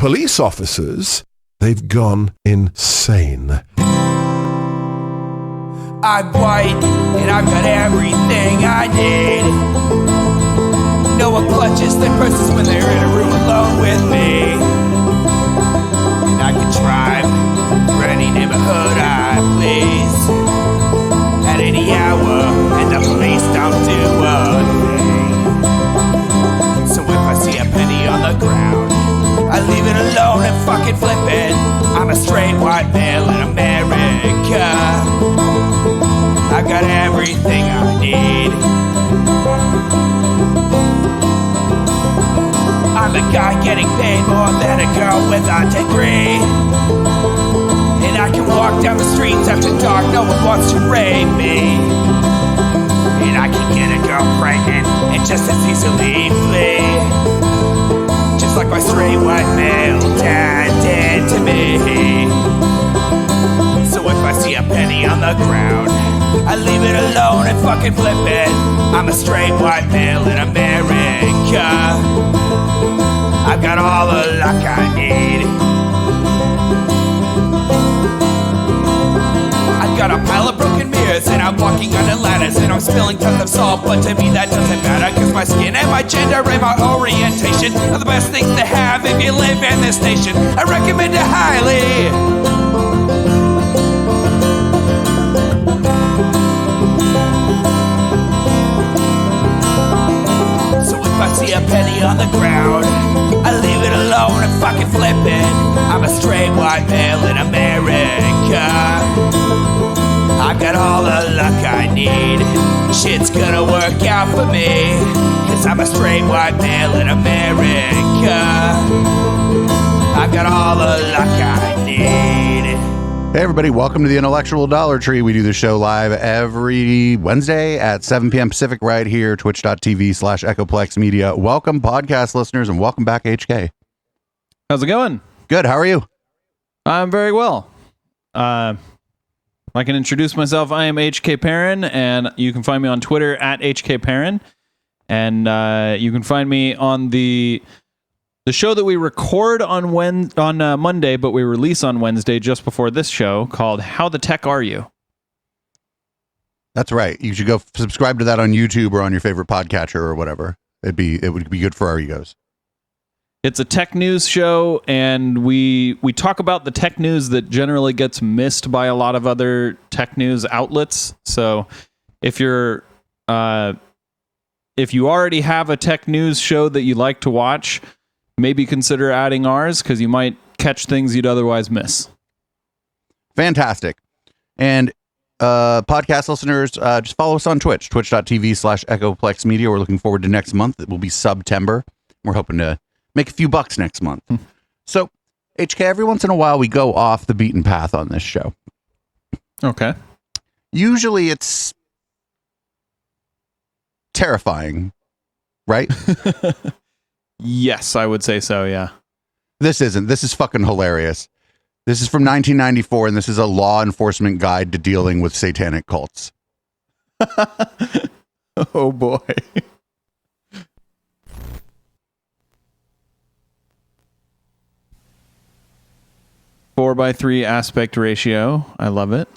police officers, they've gone insane. I'm white, and I've got everything I need. No one clutches their purses when they're in a room alone with me. And I can drive for any neighborhood I please at any hour, and the police don't do a thing. So if I see a penny on the ground, I leave it alone and fucking flip it. I'm a straight white male in America. I've got everything I need. I'm a guy getting paid more than a girl with a degree. And I can walk down the streets after dark, no one wants to rape me. And I can get a girl pregnant and just as easily flee. Just like my straight white male dad did to me. So if I see a penny on the ground, I leave it alone and fucking flip it. I'm a straight white male in America. I've got all the luck I need. I've got a pile of broken mirrors and I'm walking under ladders and I'm spilling tons of salt, but to me that doesn't matter, cause my skin and my gender and my orientation are the best things to have if you live in this nation. I recommend it highly. I see a penny on the ground, I leave it alone and fucking flip it. I'm a straight white male in America. I've got all the luck I need. Shit's gonna work out for me, cause I'm a straight white male in America. I've got all the luck I need. Hey everybody, welcome to the Intellectual Dollar Tree. We do the show live every Wednesday at 7 p.m. Pacific right here, twitch.tv/Echoplex Media. Welcome podcast listeners and welcome back HK. How's it going? Good, how are you? I'm very well. I can introduce myself. I am HK Perrin and you can find me on Twitter at HK Perrin. And you can find me on the show that we record on Monday, but we release on Wednesday just before this show, called How the Tech Are You? That's right. You should go subscribe to that on YouTube or on your favorite podcatcher or whatever. It would be good for our egos. It's a tech news show, and we talk about the tech news that generally gets missed by a lot of other tech news outlets. So if you already have a tech news show that you like to watch, maybe consider adding ours, because you might catch things you'd otherwise miss. Fantastic. And podcast listeners, just follow us on Twitch, twitch.tv/Echoplex Media. We're looking forward to next month. It will be September. We're hoping to make a few bucks next month. So, HK, every once in a while we go off the beaten path on this show. Okay. Usually it's terrifying, right? Yes, I would say so, yeah. This isn't. This is fucking hilarious. This is from 1994, and this is a law enforcement guide to dealing with satanic cults. Oh, boy. 4:3 aspect ratio. I love it.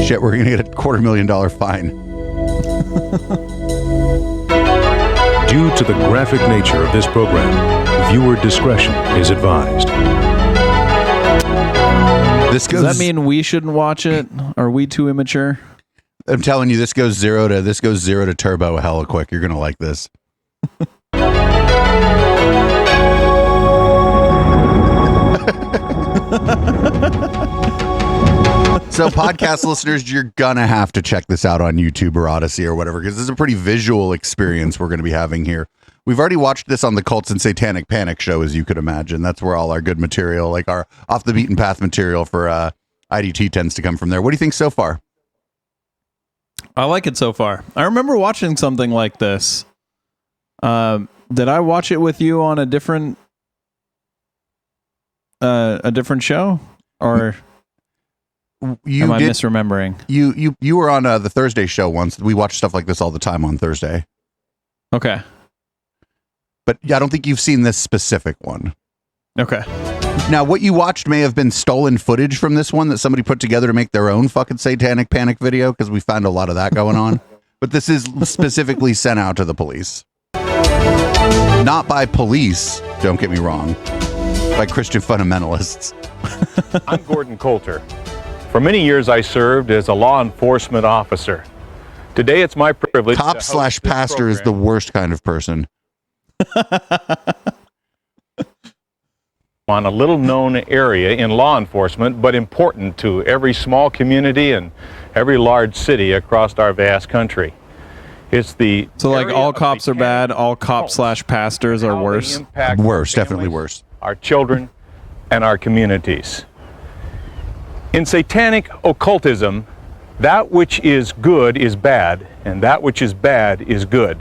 Shit, we're going to get a $250,000 fine. Due to the graphic nature of this program, viewer discretion is advised. Does that mean we shouldn't watch it? Are we too immature? I'm telling you, this goes zero to turbo hella quick. You're going to like this. So podcast listeners, you're gonna have to check this out on YouTube or Odyssey or whatever, because this is a pretty visual experience we're going to be having here. We've already watched this on the Cults and Satanic Panic show, as you could imagine. That's where all our good material, like our off the beaten path material for IDT, tends to come from there. What do you think so far? I like it so far. I remember watching something like this. Did I watch it with you on a different show? Or You am I did, misremembering? you were on the Thursday show once. We watch stuff like this all the time on Thursday. Okay. But I don't think you've seen this specific one. Okay. Now, what you watched may have been stolen footage from this one that somebody put together to make their own fucking Satanic Panic video, because we found a lot of that going on. But this is specifically sent out to the police. Not by police, don't get me wrong, by Christian fundamentalists. I'm Gordon Coulter. For many years, I served as a law enforcement officer. Today, it's my privilege. Cop/pastor is the worst kind of person. On a little known area in law enforcement, but important to every small community and every large city across our vast country. It's the So like all cops are bad, all cops/pastors are worse. Worse, definitely worse. Our children and our communities. In satanic occultism, that which is good is bad, and that which is bad is good.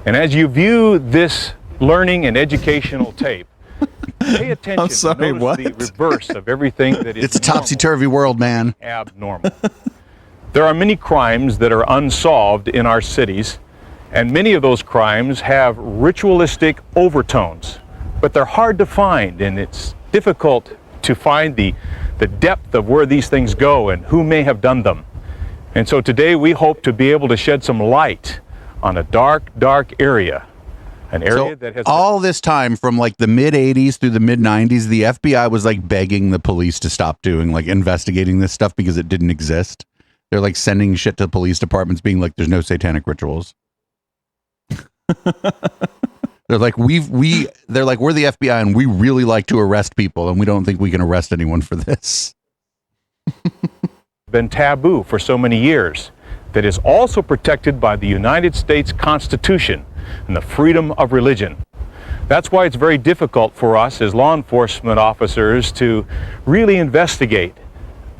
And as you view this learning and educational tape, pay attention. I'm sorry, and what? notice the reverse of everything that is It's a topsy-turvy world, man. abnormal. There are many crimes that are unsolved in our cities, and many of those crimes have ritualistic overtones, but they're hard to find, and it's difficult to find the depth of where these things go and who may have done them. And so today we hope to be able to shed some light on a dark, dark area. An area that has all this time from like the mid 80s through the mid 90s, the FBI was like begging the police to stop doing like investigating this stuff because it didn't exist. They're like sending shit to police departments being like, there's no satanic rituals. They're like, we're the FBI and we really like to arrest people and we don't think we can arrest anyone for this. been taboo for so many years, that is also protected by the United States Constitution and the freedom of religion. That's why it's very difficult for us as law enforcement officers to really investigate.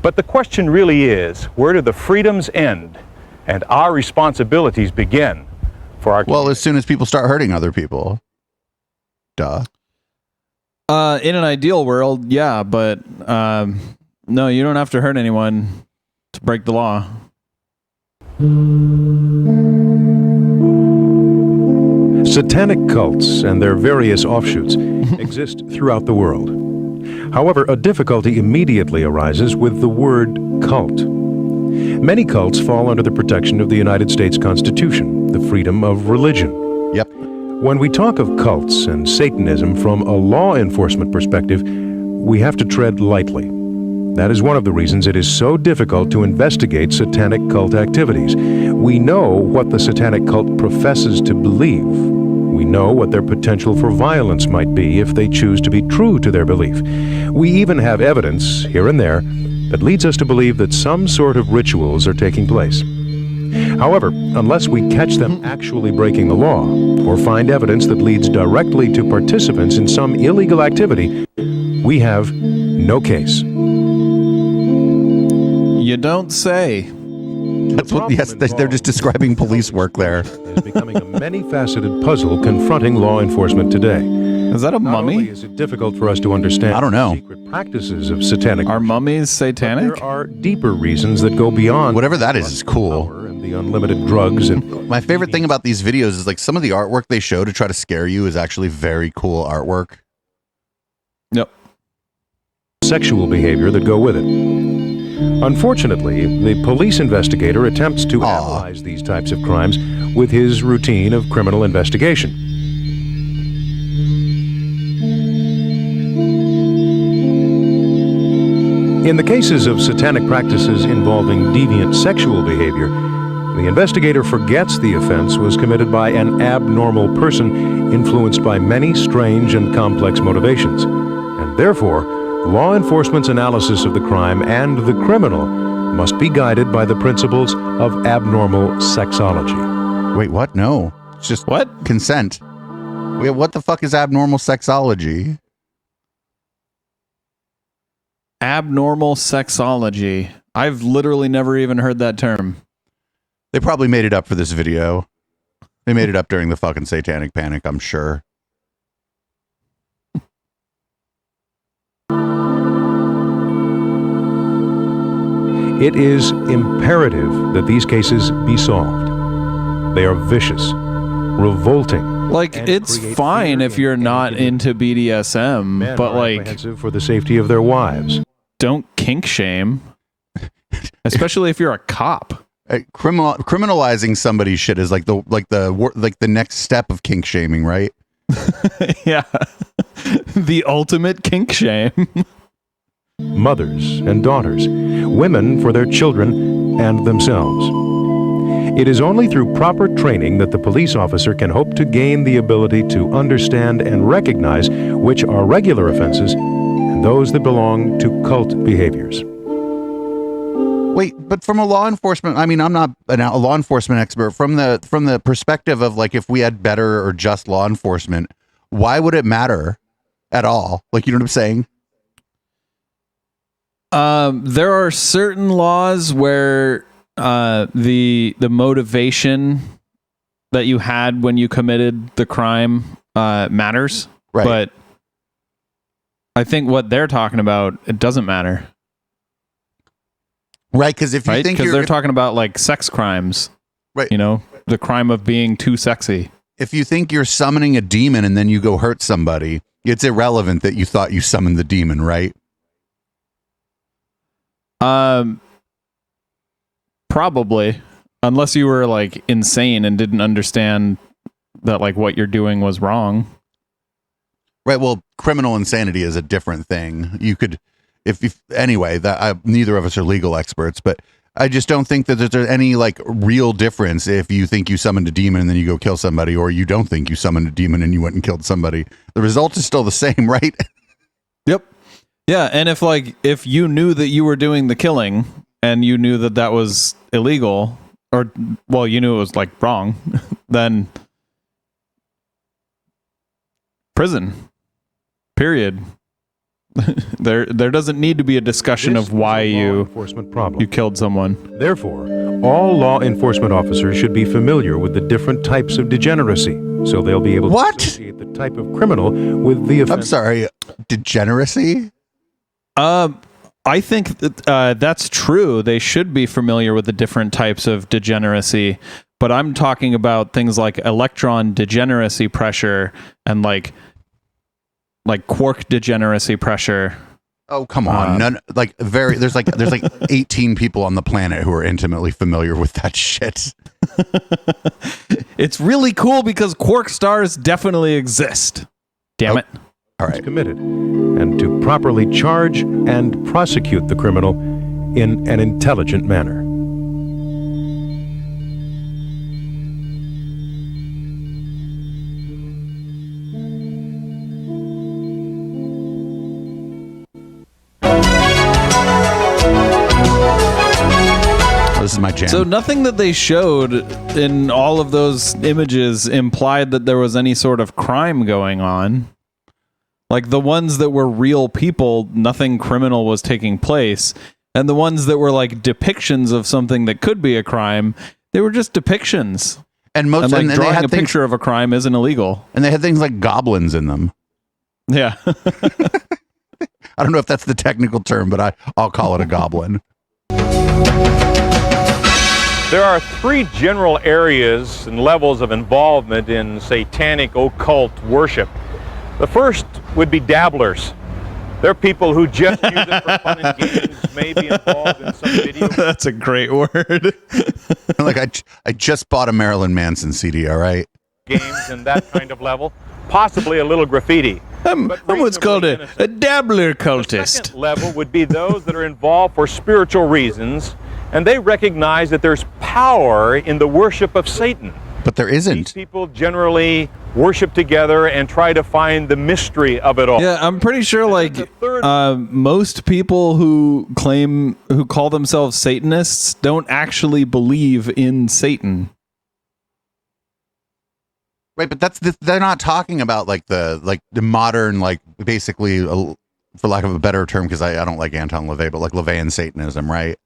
But the question really is, where do the freedoms end and our responsibilities begin for our Well, as soon as people start hurting other people. Duh. In an ideal world, yeah, but no, you don't have to hurt anyone to break the law. Satanic cults and their various offshoots exist throughout the world. However, a difficulty immediately arises with the word cult. Many cults fall under the protection of the United States Constitution, the freedom of religion. Yep. When we talk of cults and Satanism from a law enforcement perspective, we have to tread lightly. That is one of the reasons it is so difficult to investigate satanic cult activities. We know what the satanic cult professes to believe. We know what their potential for violence might be if they choose to be true to their belief. We even have evidence, here and there, that leads us to believe that some sort of rituals are taking place. However, unless we catch them actually breaking the law, or find evidence that leads directly to participants in some illegal activity, we have no case. You don't say. That's what, yes, they're just describing police work there. Is becoming a many-faceted puzzle confronting law enforcement today. Is that a Not only mummy? is it difficult for us to understand I don't know. the secret practices of satanic, Are mummies but satanic? there are deeper reasons that go beyond Whatever that is cool. power and the unlimited drugs and My favorite thing about these videos is like some of the artwork they show to try to scare you is actually very cool artwork. Yep. sexual behavior that go with it. Unfortunately, the police investigator attempts to analyze these types of crimes with his routine of criminal investigation. In the cases of satanic practices involving deviant sexual behavior, the investigator forgets the offense was committed by an abnormal person influenced by many strange and complex motivations, and therefore, law enforcement's analysis of the crime and the criminal must be guided by the principles of abnormal sexology. Wait, what? No. It's just What? consent. Wait, what the fuck is abnormal sexology? Abnormal sexology. I've literally never even heard that term. They probably made it up for this video. They made it up during the fucking Satanic Panic, I'm sure. It is imperative that these cases be solved. They are vicious, revolting. Like, it's fine if you're not into BDSM, Men but are like, apprehensive for the safety of their wives. don't kink shame, especially if you're a cop. Criminalizing somebody's shit is like the next step of kink shaming, right? Yeah, the ultimate kink shame. Mothers and daughters, women for their children and themselves. It is only through proper training that the police officer can hope to gain the ability to understand and recognize which are regular offenses and those that belong to cult behaviors. Wait, but from a law enforcement, I mean, I'm not a law enforcement expert. From the perspective of like, if we had better or just law enforcement, why would it matter at all? Like, you know what I'm saying? There are certain laws where the motivation that you had when you committed the crime matters, Right. But I think what they're talking about, it doesn't matter, Right? Because if you right? think Because they're talking about like sex crimes, right, you know, the crime of being too sexy. if you think you're summoning a demon and then you go hurt somebody, it's irrelevant that you thought you summoned the demon, right? Probably, unless you were like insane and didn't understand that like what you're doing was wrong. Right. Well, criminal insanity is a different thing. You could, if anyway, neither of us are legal experts, but I just don't think that there's any like real difference if you think you summoned a demon and then you go kill somebody, or you don't think you summoned a demon and you went and killed somebody. The result is still the same, right? Yep. Yeah, and if you knew that you were doing the killing and you knew that that was illegal, or well, you knew it was like wrong, then prison. Period. There doesn't need to be a discussion This of why is a law you enforcement problem. killed someone. Therefore, all law enforcement officers should be familiar with the different types of degeneracy, so they'll be able What? to associate the type of criminal with the offense. I'm sorry, degeneracy? I think that that's true. They should be familiar with the different types of degeneracy, but I'm talking about things like electron degeneracy pressure and like quark degeneracy pressure. Oh, come on. There's like 18 people on the planet who are intimately familiar with that shit. It's really cool because quark stars definitely exist. Damn it. All right. Committed, and to properly charge and prosecute the criminal in an intelligent manner. This is my jam. So nothing that they showed in all of those images implied that there was any sort of crime going on. Like the ones that were real people, nothing criminal was taking place. And the ones that were like depictions of something that could be a crime, they were just depictions. and most And like and they drawing had a things, picture of a crime isn't illegal. and they had things like goblins in them. Yeah. I don't know if that's the technical term, but I'll call it a goblin. There are three general areas and levels of involvement in satanic occult worship. The first would be dabblers. They're people who just use it for fun and games, may be involved in some video That's a great word. Like I just bought a Marilyn Manson CD. All right. games and that kind of level, possibly a little graffiti. I'm But what's called reasonably a innocent. dabbler The cultist. second level would be those that are involved for spiritual reasons, and they recognize that there's power in the worship of Satan. But there These isn't. people generally worship together and try to find the mystery of it all. Yeah, I'm pretty sure like the third- most people who call themselves Satanists don't actually believe in Satan. Right, but they're not talking about like the modern, like basically, for lack of a better term, because I don't like Anton LaVey, but like LaVeyan Satanism, right?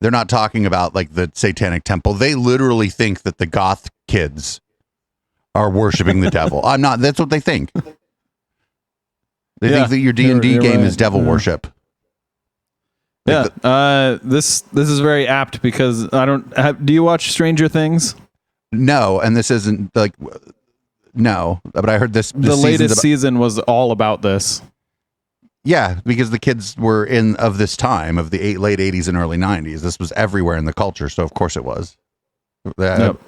They're not talking about like the Satanic Temple. They literally think that the goth kids are worshiping the devil. I'm not. That's what they think. They Yeah, think that your D&D you're game right. is devil Yeah. worship. Yeah. This is very apt because I don't. Do you watch Stranger Things? No, and this isn't like no, but I heard this. The latest season was all about this. Yeah, because the kids were of this time of the late 80s and early 90s. This was everywhere in the culture, so of course it was. Yep.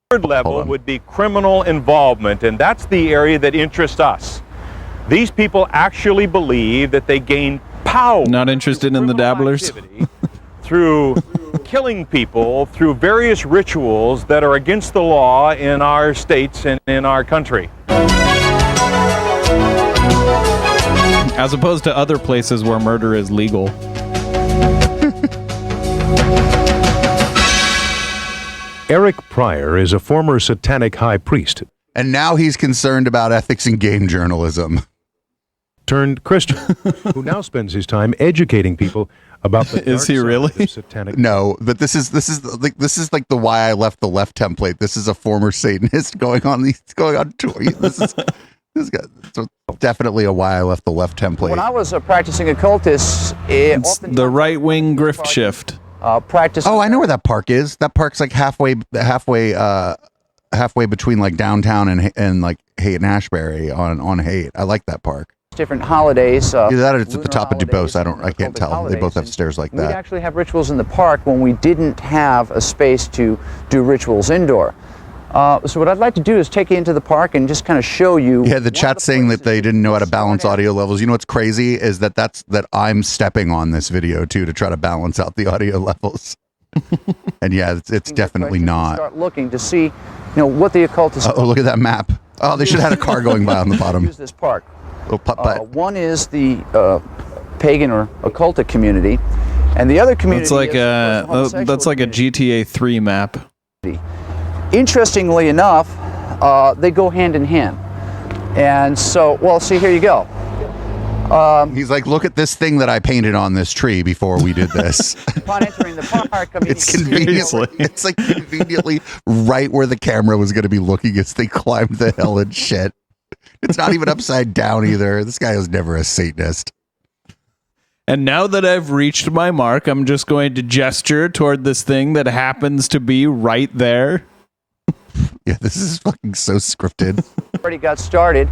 Third level would be criminal involvement, and that's the area that interests us. These people actually believe that they gain power. Not interested in the dabblers? Through killing people through various rituals that are against the law in our states and in our country. As opposed to other places where murder is legal. Eric Pryor is a former Satanic high priest. And now he's concerned about ethics in game journalism. Turned Christian, who now spends his time educating people about the Is he dark side really? of Satanic. No, but this is like the why I left the left template. This is a former Satanist going on tour. This guy, so definitely a why I left the left template. When I was a practicing occultist, It's the right-wing grift shift. Practice. Oh, I know where that park is. That park's like halfway between like downtown and like Haight and Ashbury on Haight. I like that park. Different holidays. Either that or it's at the top of Dubose. I can't tell. They both have stairs like We'd that. actually have rituals in the park when we didn't have a space to do rituals indoor. So what I'd like to do is take you into the park and just kind of show you. Yeah, the chat's saying that they didn't know how to balance audio levels. You know what's crazy is that I'm stepping on this video too to try to balance out the audio levels. And yeah, it's definitely not. Start looking to see, what the occultists. Oh, look at that map. Oh, they should have had a car going by on the bottom. Use this park. Oh, putt. One is the pagan or occultic community, and the other community. That's like a GTA 3 map. Interestingly enough, they go hand in hand. And so, see, here you go. He's like, look at this thing that I painted on this tree before we did this. Upon entering the park, I mean, It's conveniently right where the camera was going to be looking as they climbed the hill and shit. It's not even upside down either. This guy was never a Satanist. And now that I've reached my mark, I'm just going to gesture toward this thing that happens to be right there. Yeah, this is fucking so scripted. Already got started.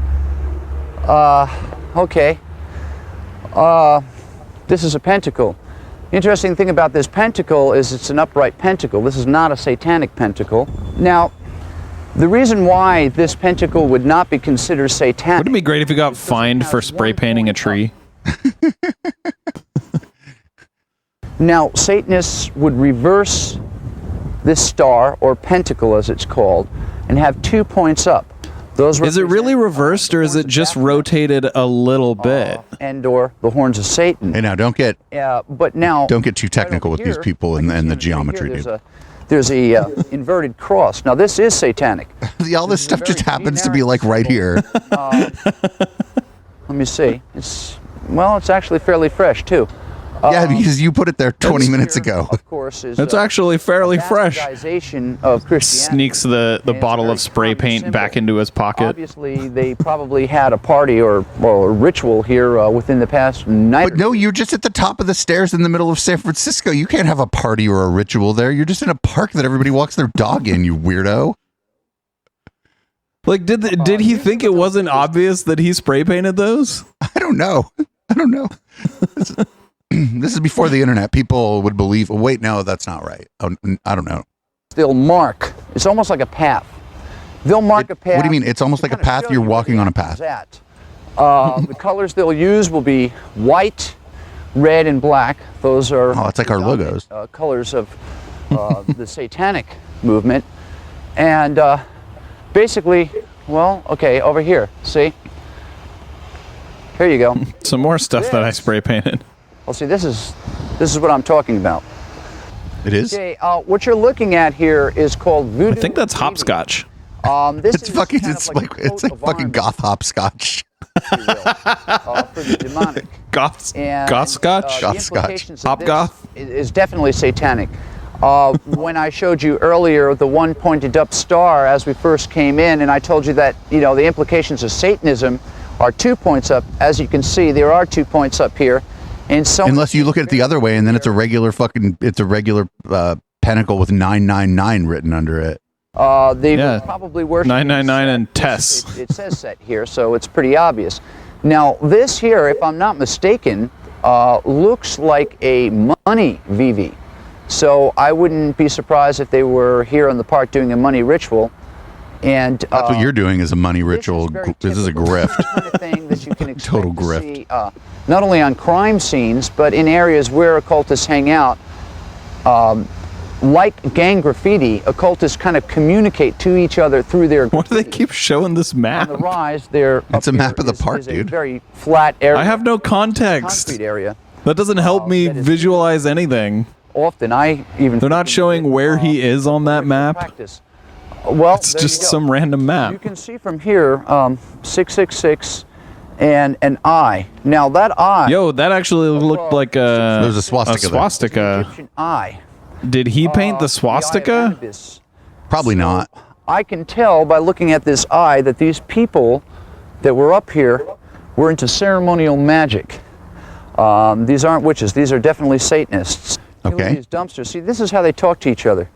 Okay. This is a pentacle. The interesting thing about this pentacle is it's an upright pentacle. This is not a satanic pentacle. Now, the reason why this pentacle would not be considered satanic... Wouldn't it be great if you got fined for spray painting a tree? Now, Satanists would reverse this star, or pentacle as it's called, and have 2 points up. Those is it really reversed, or is it just rotated a little bit? And or the horns of Satan. Hey, now don't get too technical with these people and the geometry, dude. There's a inverted cross. Now this is satanic. All this stuff just happens to be like right here. Let me see. It's actually fairly fresh too. Yeah, because you put it there 20 minutes ago. Of course, is it's actually fairly fresh. Of Sneaks the bottle of spray paint back into his pocket. Obviously, they probably had a party or a ritual here within the past night. But no, you're just at the top of the stairs in the middle of San Francisco. You can't have a party or a ritual there. You're just in a park that everybody walks their dog in, you weirdo. Like, did he think it wasn't obvious that he spray painted those? I don't know. This is before the internet. People would believe, wait, no, that's not right. I don't know. They'll mark. It's almost like a path. They'll mark a path. What do you mean? It's almost like a path? You're walking on a path. The colors they'll use will be white, red, and black. Those are it's like our logos. Colors of the Satanic movement. And basically, over here. See? Here you go. Some more stuff that I spray painted. Well, see, this is what I'm talking about. It is? Okay, what you're looking at here is called voodoo. I think that's hopscotch. It's like fucking goth hopscotch. For the demonic. Goth scotch? Goth scotch. Hop goth? Is definitely satanic. When I showed you earlier the one pointed up star as we first came in, and I told you that, the implications of Satanism are 2 points up. As you can see, there are 2 points up here. And so Unless you look at it the other way, and then it's a regular pentacle with 999 written under it. They were probably worshiping 999 and Tess. It says Set here, so it's pretty obvious. Now, this here, if I'm not mistaken, looks like a money VV. So I wouldn't be surprised if they were here in the park doing a money ritual. And that's what you're doing is a money ritual. This is a grift. Kind of thing that you can expect Total to grift. see, not only on crime scenes, but in areas where occultists hang out. Like gang graffiti, occultists kind of communicate to each other through their. Why do they keep showing this map? On the rise, there. It's a map of the park, is dude. A very flat area. I have no context. Concrete area. That doesn't help me visualize anything. Often, I even. They're not showing where he is on that map. Practice. Well, It's just some random map. You can see from here 666 and an eye. Now that eye. Yo, that actually looked like a. There's a swastika there. Egyptian eye. Did he paint the The eye of swastika? Anubis. Probably not. I can tell by looking at this eye that these people that were up here were into ceremonial magic. These aren't witches. These are definitely Satanists. Okay. These dumpsters. See, this is how they talk to each other.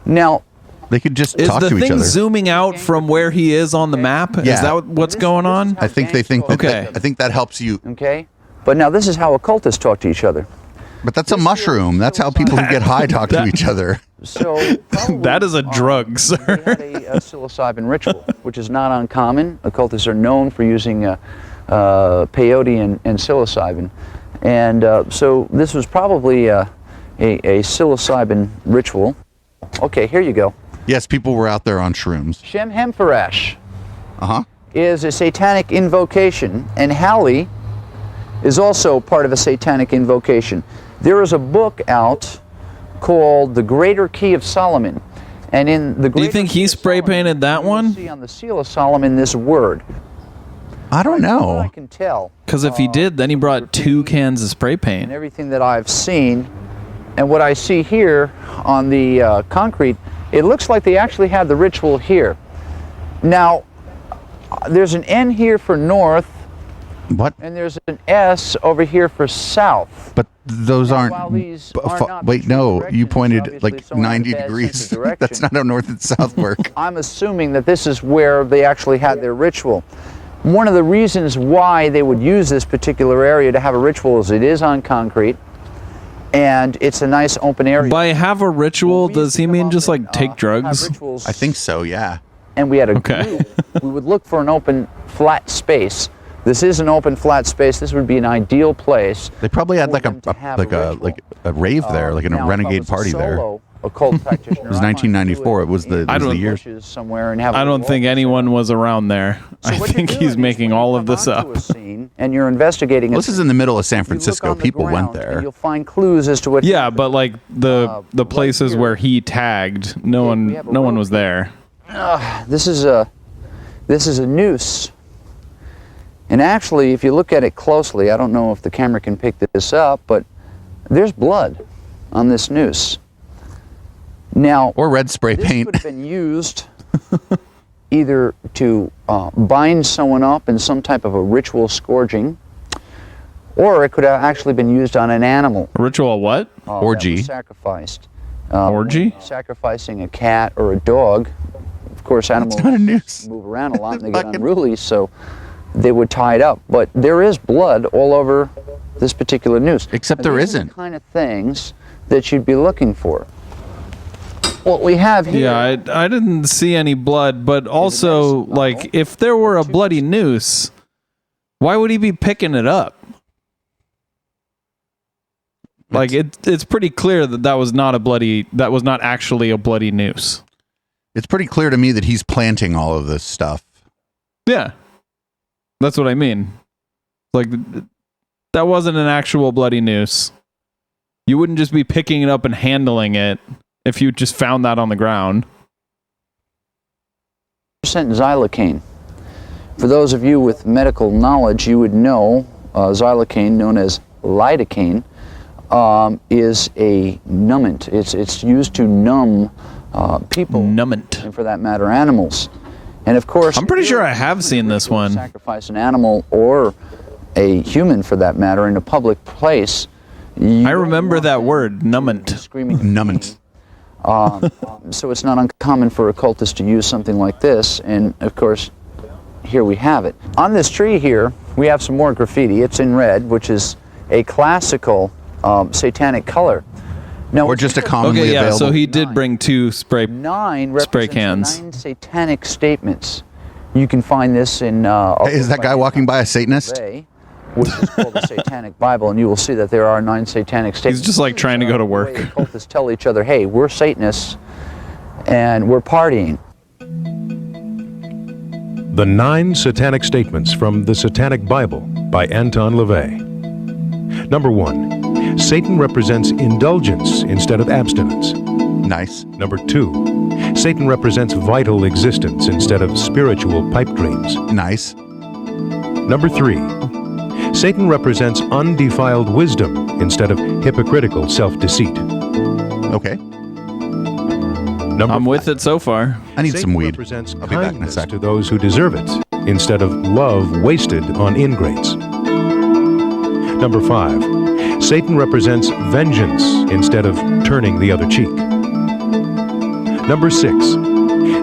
Now, They could just Is talk the to each thing other. zooming out from where he is on the map? Yeah. Is that what's going on? I think they think that. Okay. I think that helps you. okay, but now this is how occultists talk to each other. But that's a mushroom. That's how people who get high talk to each other. So probably, That is a drug, they sir. had a psilocybin ritual, which is not uncommon. Occultists are known for using peyote and psilocybin, and so this was probably a psilocybin ritual. Okay, here you go. Yes, people were out there on shrooms. Shem Hempharash Uh-huh. is a satanic invocation, and Halley is also part of a satanic invocation. There is a book out called The Greater Key of Solomon, and in the Do you think he spray painted that one? See on the seal of Solomon this word. I don't I know. can tell Because if he did, then he brought 2 cans of spray and paint. everything that I've seen, and what I see here on the concrete, it looks like they actually had the ritual here. Now, there's an N here for north, What? and there's an S over here for south. But those aren't. while these are not Wait, true no. You directions, pointed obviously like someone had a 90 bad sense degrees. of direction. That's not how north and south work. I'm assuming that this is where they actually had their ritual. One of the reasons why they would use this particular area to have a ritual is it is on concrete, and it's a nice open area. By have a ritual, does he mean just like take Have drugs? rituals, I think so. Yeah. and we had a Okay. group, we would look for an open, flat space. This is an open, flat space. This would be an ideal place. They probably had for like them to have a rave there, like a Now, if I renegade was a party there. solo occult practitioner, It was I might 1994. do It was the in it was the don't- year. bushes somewhere and have a I don't little think altar anyone was around there. So I what you're think doing he's is making when you all of come this onto up. a scene and you're investigating. Well, a this is scene, in the middle of San you look Francisco. on the People went ground and there. You'll find clues as to what. Yeah, but like the right places here. where he tagged, no we have a one rope was there. This is a noose. And actually, if you look at it closely, I don't know if the camera can pick this up, but there's blood on this noose. Now, Or red spray this paint. could have been used either to bind someone up in some type of a ritual scourging, or it could have actually been used on an animal. Ritual what? That Orgy. was sacrificed. Orgy? Sacrificing a cat or a dog. Of course, animals not a noose. move around a lot and they get Fucking- unruly, so they would tie it up. But there is blood all over this particular noose. Except And there these are isn't. the kind of things that you'd be looking for. What we have here. Yeah, I didn't see any blood, but also, medicine like, bottle. if there were a bloody noose, why would he be picking it up? Like, it's pretty clear that that was not actually a bloody noose. It's pretty clear to me that he's planting all of this stuff. Yeah. That's what I mean. Like, that wasn't an actual bloody noose. You wouldn't just be picking it up and handling it if you just found that on the ground. Xylocaine. For those of you with medical knowledge, you would know xylocaine, known as lidocaine, is a numbant. It's used to numb people, Numbant. and for that matter, animals. And of course, I'm pretty sure I have seen this one. sacrifice an animal or a human for that matter, in a public place, I remember that word, numbant. Screaming. Numbant. So it's not uncommon for occultists to use something like this, and of course, here we have it. On this tree here, we have some more graffiti. It's in red, which is a classical satanic color. Now, Or just a commonly Okay, yeah, available. so he did bring 2 spray 9 spray represents cans. 9 satanic statements. You can find this in... Hey, is that guy walking by a Satanist? Which is called the Satanic Bible, and you will see that there are 9 satanic statements. He's just like trying to go to work. The way occultists tell each other, hey, we're Satanists, and we're partying. The 9 Satanic Statements from the Satanic Bible by Anton LaVey. Number 1. Satan represents indulgence instead of abstinence. Nice. Number 2. Satan represents vital existence instead of spiritual pipe dreams. Nice. Number 3. Satan represents undefiled wisdom instead of hypocritical self-deceit. Okay. Number I'm with it so far. I need Satan some weed. represents I'll be back in a kindness sec. to those who deserve it instead of love wasted on ingrates. Number 5. Satan represents vengeance instead of turning the other cheek. Number 6.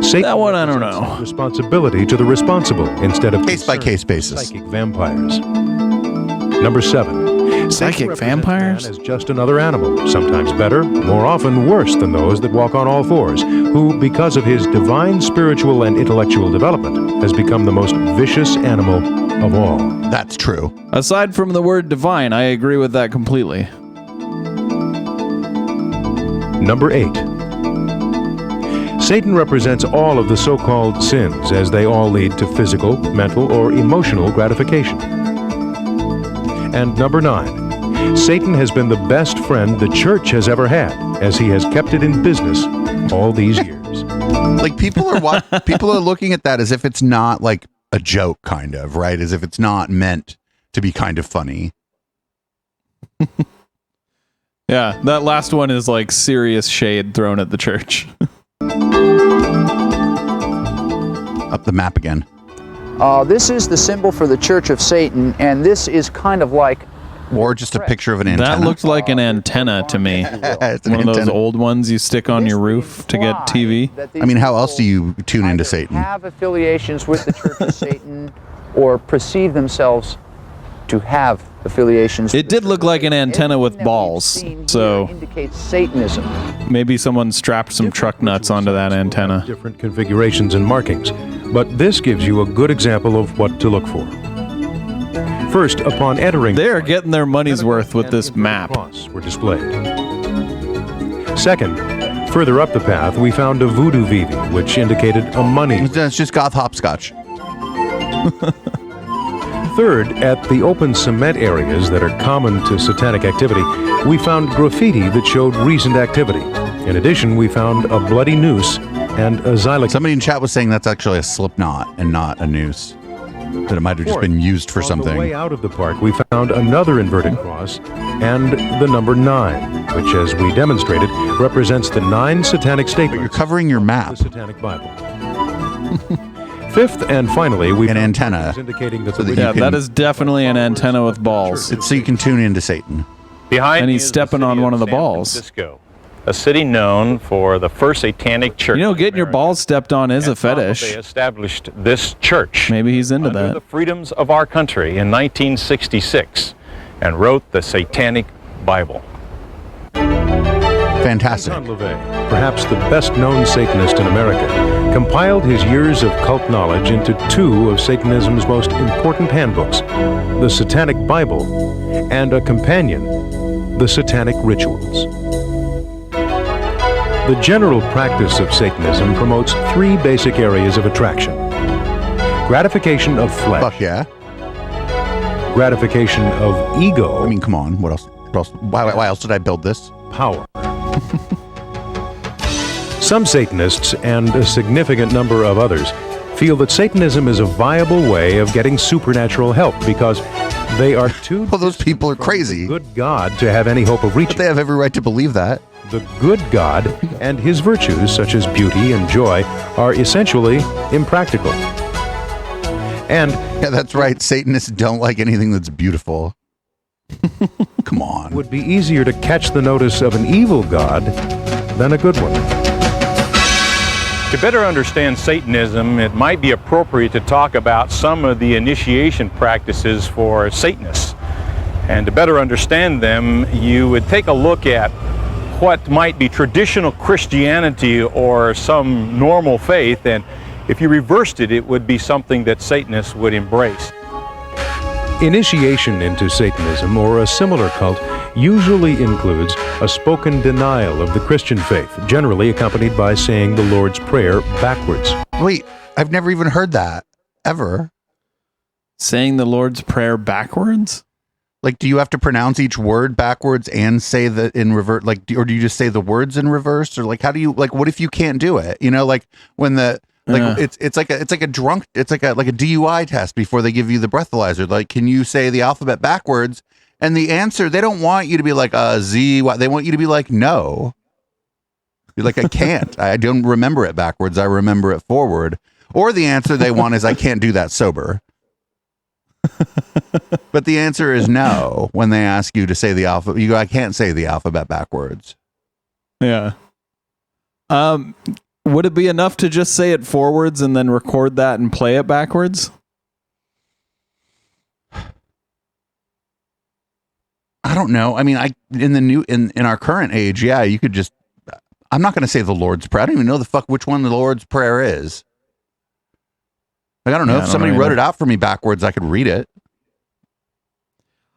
Satan That one I don't represents know. responsibility to the responsible instead of Case-by-case basis. psychic vampires. Number 7. Psychic Satan represents vampires? man as just another animal, sometimes better, more often worse than those that walk on all fours, who, because of his divine spiritual and intellectual development, has become the most vicious animal of all. That's true. Aside from the word divine, I agree with that completely. Number 8. Satan represents all of the so-called sins, as they all lead to physical, mental, or emotional gratification. And number 9. Satan has been the best friend the church has ever had, as he has kept it in business all these years. Like people are looking at that as if it's not like a joke, kind of, right? As if it's not meant to be kind of funny. Yeah, that last one is like serious shade thrown at the church. Up the map again. This is the symbol for the Church of Satan, and this is kind of like... Or just a picture of an antenna. That looked like an antenna to me. It's an One of those antenna. old ones you stick on your roof to get TV. I mean, how else do you tune into either Satan? have affiliations with the Church of Satan or perceive themselves to have affiliations. It did look like an antenna with balls, so indicates Satanism. maybe someone strapped some truck nuts onto that antenna. Different configurations and markings, but this gives you a good example of what to look for. First, upon entering, They are getting their money's worth with this map. cross were displayed. Second, further up the path, we found a voodoo vivi, which indicated a money. It's just goth hopscotch. Third, at the open cement areas that are common to satanic activity, we found graffiti that showed recent activity. In addition, we found a bloody noose and a xylophone. Somebody in chat was saying that's actually a slip knot and not a noose. That it might have just been used for On the way something. out of the park, we found another inverted cross and the number 9, which, as we demonstrated, represents the 9 satanic statements. You're covering your of map. the Satanic Bible. Fifth and finally, we An found antenna. markings indicating that So the that you Yeah, can- that is definitely an antenna with balls. It's so you can tune into Satan. Behind And me he's is the stepping city on one of the San balls. Francisco, a city known for the first satanic church. You know, in getting your America. balls stepped on is a And They fetish. established this church Maybe he's into under that. the freedoms of our country in 1966 and wrote the Satanic Bible. Fantastic. Anton LaVey, perhaps the best-known Satanist in America, compiled his years of cult knowledge into 2 of Satanism's most important handbooks, the Satanic Bible and a companion, the Satanic Rituals. The general practice of Satanism promotes 3 basic areas of attraction: gratification of flesh, Fuck yeah. gratification of ego, I mean, come on. What else? What else? Why else did I build this? power. Some Satanists, and a significant number of others, feel that Satanism is a viable way of getting supernatural help because they are too Well, those people are crazy. good God to have any hope of But reaching. they have every right to believe that. The good God and his virtues, such as beauty and joy, are essentially impractical. And Yeah, that's right. Satanists don't like anything that's beautiful. Come on. would be easier to catch the notice of an evil god than a good one. To better understand Satanism, it might be appropriate to talk about some of the initiation practices for Satanists. And to better understand them, you would take a look at what might be traditional Christianity or some normal faith, and if you reversed it, it would be something that Satanists would embrace. Initiation into Satanism or a similar cult usually includes a spoken denial of the Christian faith, generally accompanied by saying the Lord's Prayer backwards. Wait, I've never even heard that ever. Saying the Lord's Prayer backwards? Like, do you have to pronounce each word backwards and say that in reverse? Like, or do you just say the words in reverse? Or like, how do you, like, what if you can't do it? You know, like when the, like it's like a DUI test before they give you the breathalyzer. Like, can you say the alphabet backwards? And the answer, they don't want you to be like Z. They want you to be like no. Be like, I can't. I don't remember it backwards. I remember it forward. Or the answer they want is I can't do that sober. But the answer is no when they ask you to say the alphabet. You go, I can't say the alphabet backwards. Yeah. Would it be enough to just say it forwards and then record that and play it backwards? I don't know. I mean, in our current age, yeah, you could just. I'm not going to say the Lord's Prayer. I don't even know the fuck which one the Lord's Prayer is. Like, I don't know. Yeah, if somebody wrote it out for me backwards, I could read it.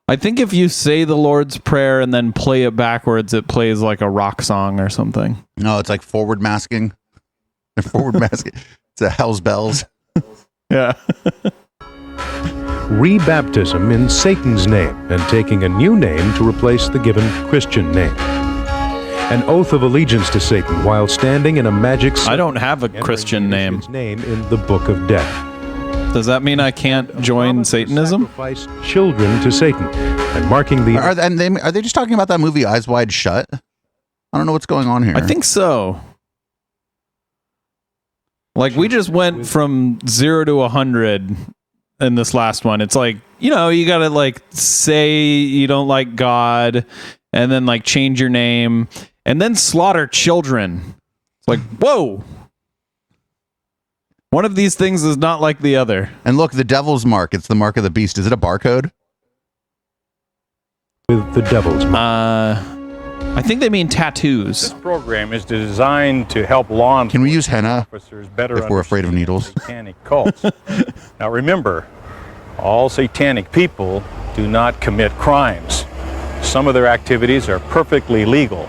I think if you say the Lord's Prayer and then play it backwards, it plays like a rock song or something. No, it's like forward masking. Forward masking. It's a Hell's Bells. Yeah. Rebaptism in Satan's name and taking a new name to replace the given Christian name. An oath of allegiance to Satan while standing in a magic I don't have a Christian name. name in the book of death. Does that mean I can't join Satanism? Sacrifice children to Satan and marking the Are they just talking about that movie Eyes Wide Shut? I don't know what's going on here. I think so. Like, we just went from 0 to 100 in this last one. It's like, you know, you gotta like say you don't like God and then like change your name and then slaughter children. It's like, whoa. One of these things is not like the other. And look, the devil's mark. It's the mark of the beast. Is it a barcode? with the devil's mark. I think they mean tattoos. This program is designed to help law Can we use henna officers better if we're afraid of understand needles? Satanic cults. Now remember, all satanic people do not commit crimes. Some of their activities are perfectly legal.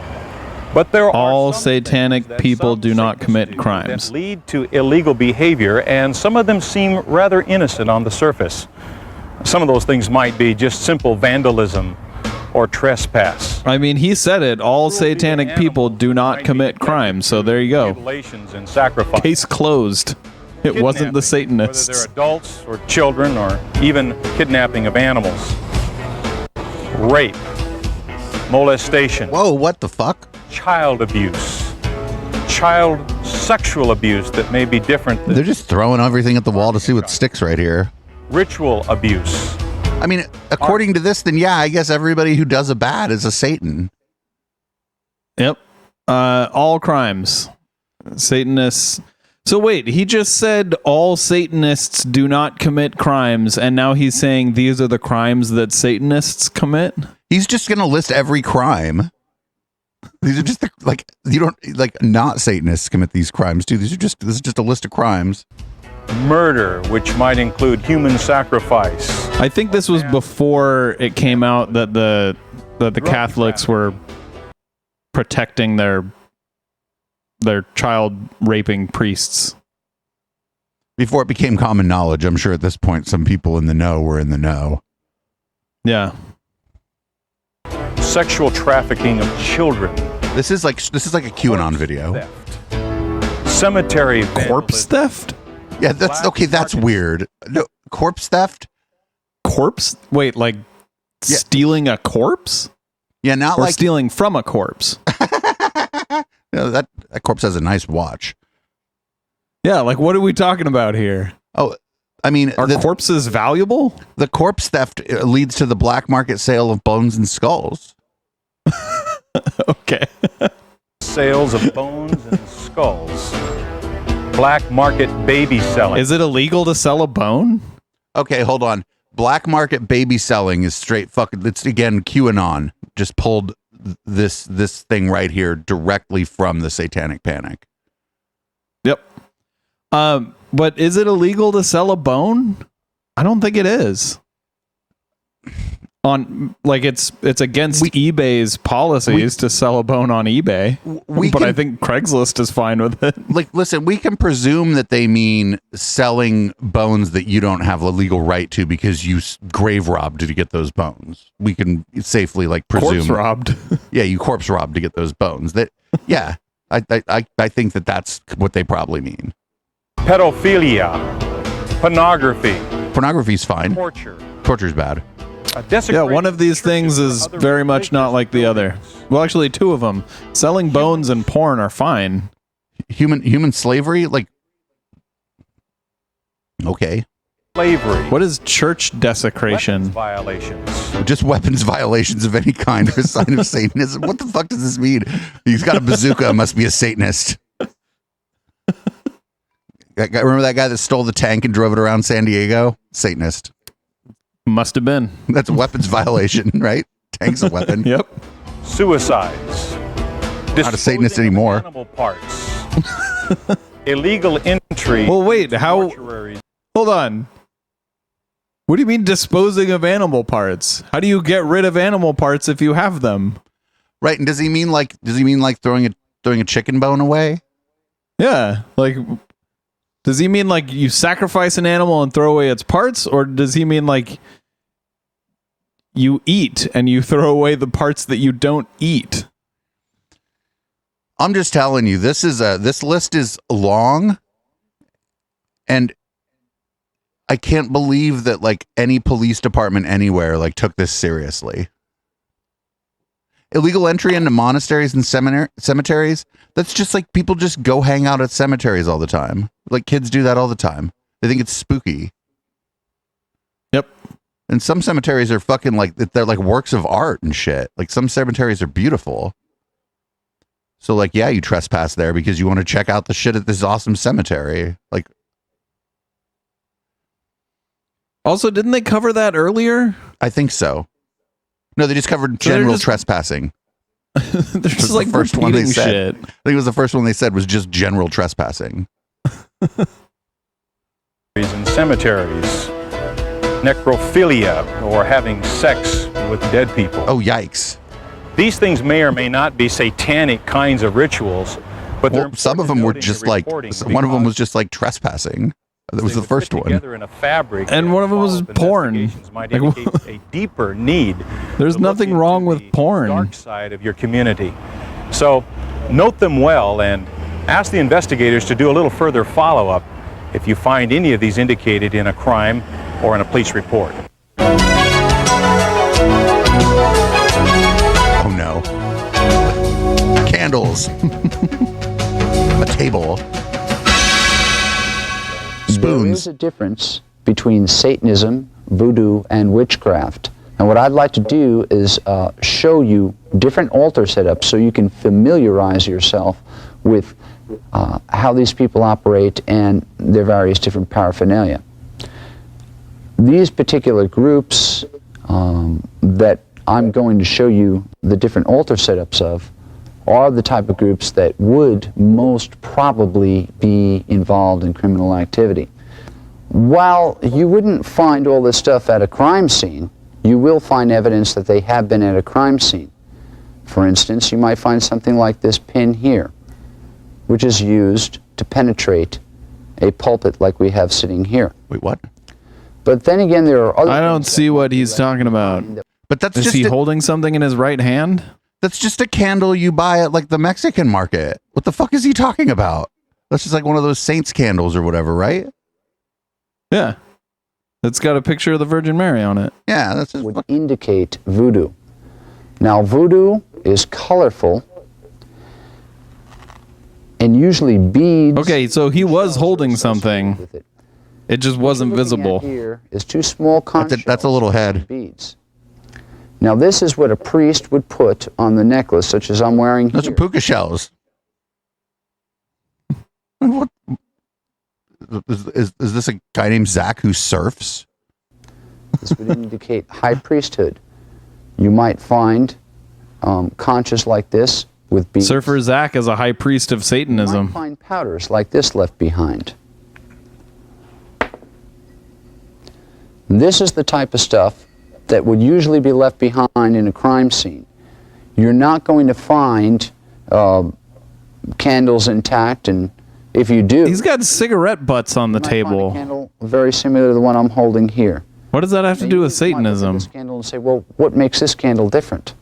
But there All are some satanic things that people some do not Satanists commit do crimes. that lead to illegal behavior, and some of them seem rather innocent on the surface. Some of those things might be just simple vandalism or trespass. I mean, he said it. All satanic people do not commit crimes. So there you go. Mutilations and sacrifice. Case closed. It wasn't the Kidnapping, whether Satanists. they're adults or children or even kidnapping of animals. Rape. Molestation. Whoa, what the fuck? Child abuse. Child sexual abuse that may be different than They're just throwing everything at the wall to see what sticks right here. ritual abuse. I mean, according to this, then yeah, I guess everybody who does a bad is a Satan. Yep. All crimes. Satanists. So wait, he just said all Satanists do not commit crimes, and now he's saying these are the crimes that Satanists commit? He's just going to list every crime. These are just you don't like not Satanists commit these crimes too. This is just a list of crimes. Murder, which might include human sacrifice. I think this was before it came out that the Catholics were protecting their child raping priests. Before it became common knowledge, I'm sure at this point some people in the know were in the know. Yeah. Sexual trafficking of children. This is like a QAnon video. Theft. Cemetery Corpse theft? Yeah, that's okay. That's weird. No, corpse theft. Corpse? Wait, like Yeah. stealing a corpse? Yeah, not Or like stealing from a corpse? that corpse has a nice watch. Yeah, like what are we talking about here? Oh, I mean, Are corpses valuable? the corpse theft leads to the black market sale of bones and skulls. Okay. Sales of bones and skulls. Black market baby selling. Is it illegal to sell a bone? Okay, hold on. Black market baby selling is straight fucking. It's again QAnon. Just pulled this thing right here directly from the Satanic Panic. Yep. But is it illegal to sell a bone? I don't think it is. On like it's against eBay's policies to sell a bone on eBay. I think Craigslist is fine with it. Like, listen, we can presume that they mean selling bones that you don't have a legal right to because you grave robbed to get those bones. We can safely like presume corpse robbed. Yeah, you corpse robbed to get those bones. That yeah, I think that that's what they probably mean. Pedophilia, pornography. Pornography's fine. Torture. Torture's bad. Yeah, one of these things is very much not like the other. Well, actually, two of them. Selling bones and porn are fine. Human slavery, like, okay. Slavery. What is church desecration? Weapons violations. Just weapons violations of any kind are a sign of Satanism. What the fuck does this mean? He's got a bazooka, must be a Satanist. Remember that guy that stole the tank and drove it around San Diego? Satanist. Must have been. That's a weapons violation, right? Tank's a weapon. Yep. Suicides. Not a Satanist anymore. Animal parts. Illegal entry. Well, wait. How? Hold on. What do you mean disposing of animal parts? How do you get rid of animal parts if you have them? Right. And does he mean like throwing a chicken bone away? Yeah. Like, does he mean like you sacrifice an animal and throw away its parts, or does he mean like you eat and you throw away the parts that you don't eat? I'm just telling you, this list is long, and I can't believe that like any police department anywhere like took this seriously. Illegal entry into monasteries and cemeteries. That's just like people just go hang out at cemeteries all the time. Like kids do that all the time. They think it's spooky. Yep. And some cemeteries are fucking like, they're like works of art and shit. Like some cemeteries are beautiful. So like, yeah, you trespass there because you want to check out the shit at this awesome cemetery. Like, also, didn't they cover that earlier? I think so. No, they just covered general trespassing. They're just like the first one they said. I think it was the first one they said was just general trespassing. In cemeteries, necrophilia, or having sex with dead people. Oh, yikes. These things may or may not be satanic kinds of rituals, but some of them were just like, one of them was just like trespassing. That was the first one. In a fabric, and one of them was porn. Might indicate a deeper need. There's nothing wrong with porn. Dark side of your community. So note them well and ask the investigators to do a little further follow-up if you find any of these indicated in a crime or in a police report. Oh no. Candles. A table. Spoons. There is a difference between Satanism, voodoo, and witchcraft. And what I'd like to do is show you different altar setups so you can familiarize yourself with how these people operate and their various different paraphernalia. These particular groups that I'm going to show you the different altar setups of are the type of groups that would most probably be involved in criminal activity. While you wouldn't find all this stuff at a crime scene, you will find evidence that they have been at a crime scene. For instance, you might find something like this pin here, which is used to penetrate a pulpit like we have sitting here. Wait, what? But then again, there are other... I don't see what he's talking about. But that's is just he holding something in his right hand? That's just a candle you buy at like the Mexican market. What the fuck is he talking about? That's just like one of those saints candles or whatever, right? Yeah. It's got a picture of the Virgin Mary on it. Yeah, that's just... would indicate voodoo. Now, voodoo is colorful and usually beads... Okay, so he was holding something. It just wasn't What you're looking visible. at here is two small conch That's a little head. beads. Now this is what a priest would put on the necklace, such as I'm wearing Those are here. puka shells. What? Is this a guy named Zach who surfs? This would indicate high priesthood. You might find conches like this with beads. Surfer Zach is a high priest of You might Satanism. find powders like this left behind. This is the type of stuff that would usually be left behind in a crime scene. You're not going to find candles intact, and if you do, He's got cigarette butts on the you might find a table. candle very similar to the one I'm holding here. What does that have to Now, do you with might look at Satanism? this candle and say, well, what makes this candle different?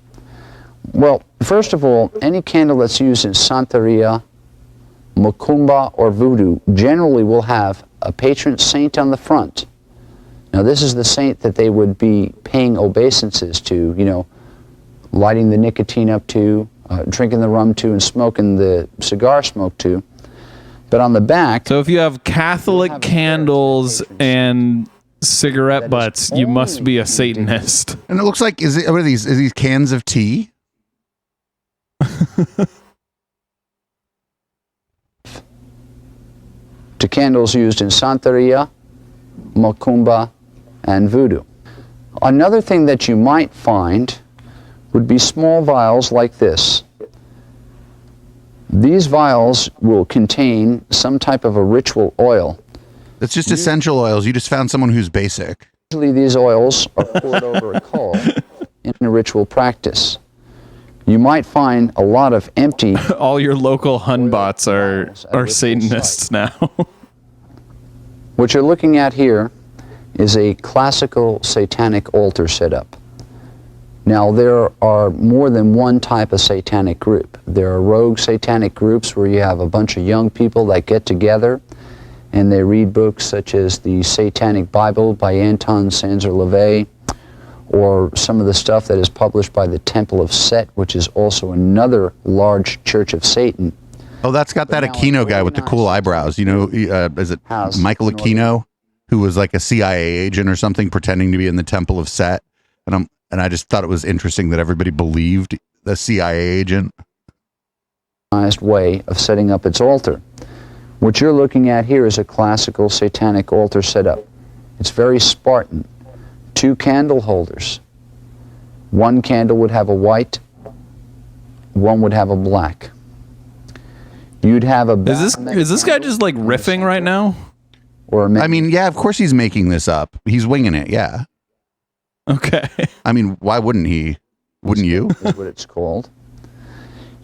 Well, first of all, any candle that's used in Santeria, Macumba, or Voodoo generally will have a patron saint on the front. Now, this is the saint that they would be paying obeisances to, you know, lighting the nicotine up to, drinking the rum to, and smoking the cigar smoke to. But on the back, So if you have Catholic have a candles patrons. and cigarette That is butts, you must only be a indicated. Satanist. And it looks like what are these? Is these cans of tea? to candles used in Santeria, Macumba, and Voodoo. Another thing that you might find would be small vials like this. These vials will contain some type of a ritual oil. It's just essential oils. You just found someone who's basic. Usually these oils are poured over a coal in a ritual practice. You might find a lot of empty All your local Hunbots are Satanists now. What you're looking at here is a classical satanic altar setup. Now, there are more than one type of satanic group. There are rogue satanic groups where you have a bunch of young people that get together and they read books such as the Satanic Bible by Anton Sanzer-LaVey, or some of the stuff that is published by the Temple of Set, which is also another large church of Satan. Oh, that's got that now Aquino guy with the cool organized eyebrows. You know, is it House Michael in Aquino, who was like a CIA agent or something, pretending to be in the Temple of Set? And I just thought it was interesting that everybody believed the CIA agent. Way of setting up its altar. What you're looking at here is a classical satanic altar setup. It's very Spartan. 2 candle holders. One candle would have a white, one would have a black. You'd have a Is this guy just like riffing right now? Or a I mean, yeah, of course he's making this up. He's winging it, yeah. Okay. I mean, why wouldn't he? Wouldn't you? is what it's called.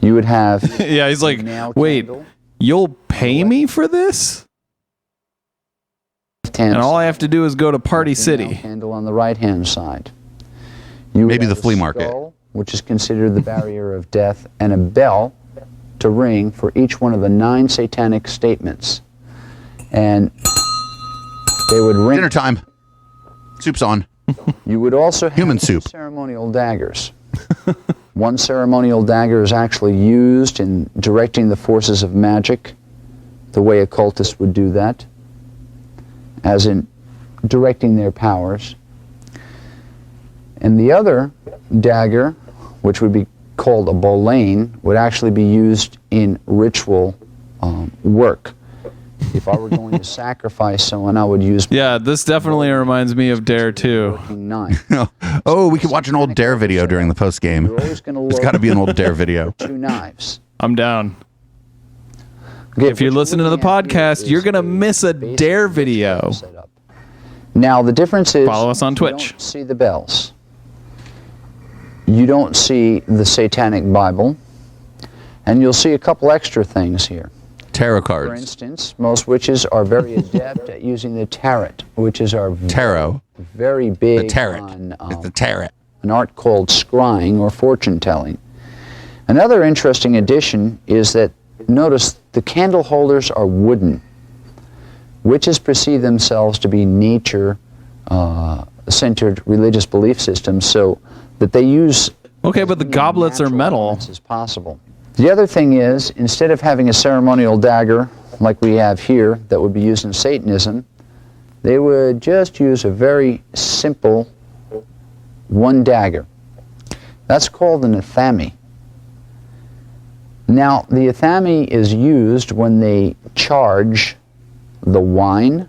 You would have Yeah, he's like, nail wait, candle, you'll pay me for this? left-hand And all I side, have to do is go to Party the nail City. candle on the right-hand side. You would Maybe the have a flea market. skull, which is considered the barrier of death, and a bell to ring for each one of the 9 satanic statements. And they would ring. Dinner time. Soup's on. You would also have Human 2 soup. ceremonial daggers. One ceremonial dagger is actually used in directing the forces of magic, the way occultists would do that, as in directing their powers. And the other dagger, which would be called a bolane, would actually be used in ritual work. If I were going to sacrifice someone, I would use Yeah, this definitely reminds me of Dare 2. working knife. Oh, we could watch an old Dare video during the post game. You're always going to There's look got to be an old Dare video. for 2 knives. I'm down. Okay, If you're what listening to the looking at here podcast, is you're going to miss a basic Dare video. setup. Now, the difference is Follow us on you Twitch. don't see the bells. You don't see the Satanic Bible. And you'll see a couple extra things here. Tarot For cards. instance, most witches are very adept at using the tarot. Witches are Tarot. very big The tarot. on It's the tarot. an art called scrying or fortune telling. Another interesting addition is that, notice, the candle holders are wooden. Witches perceive themselves to be nature-centered religious belief systems, so that they use Okay, but the as many goblets are natural metal. elements as possible. The other thing is, instead of having a ceremonial dagger like we have here that would be used in Satanism, they would just use a very simple one dagger. That's called an athame. Now, the athame is used when they charge the wine,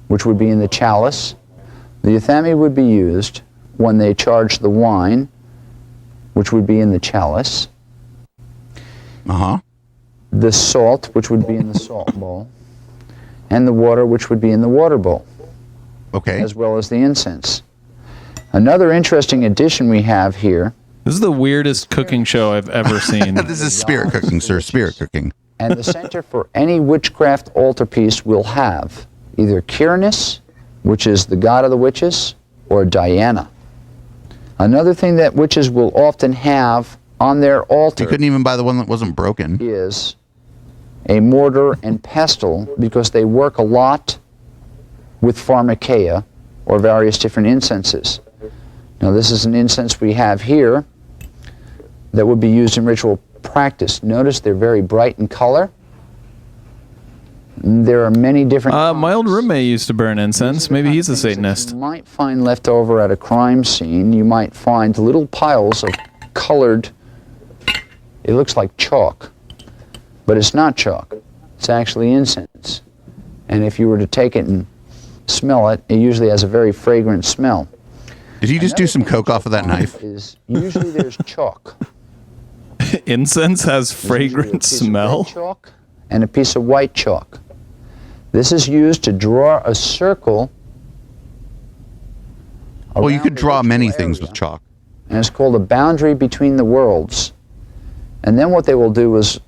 which would be in the chalice. The athame would be used when they charge the wine, which would be in the chalice. The salt, which would be in the salt bowl, and the water, which would be in the water bowl. Okay. As well as the incense. Another interesting addition we have here. This is the weirdest cooking show I've ever seen. This is spirit cooking, sir. Spirit cooking. And the center for any witchcraft altarpiece will have either Kyrinus, which is the god of the witches, or Diana. Another thing that witches will often have on their altar. You couldn't even buy the one that wasn't broken. Is a mortar and pestle, because they work a lot with pharmakeia, or various different incenses. Now, this is an incense we have here that would be used in ritual practice. Notice they're very bright in color. There are many different my old roommate used to burn incense. Maybe he's a Satanist. You might find left over at a crime scene. You might find little piles of colored, it looks like chalk, but it's not chalk. It's actually incense. And if you were to take it and smell it, it usually has a very fragrant smell. Did you just do some coke off of that knife? Is usually there's chalk. Incense has fragrant smell? Chalk and a piece of white chalk. This is used to draw a circle. Well, you could draw many things area, with chalk. and it's called a boundary between the worlds. And then what they will do is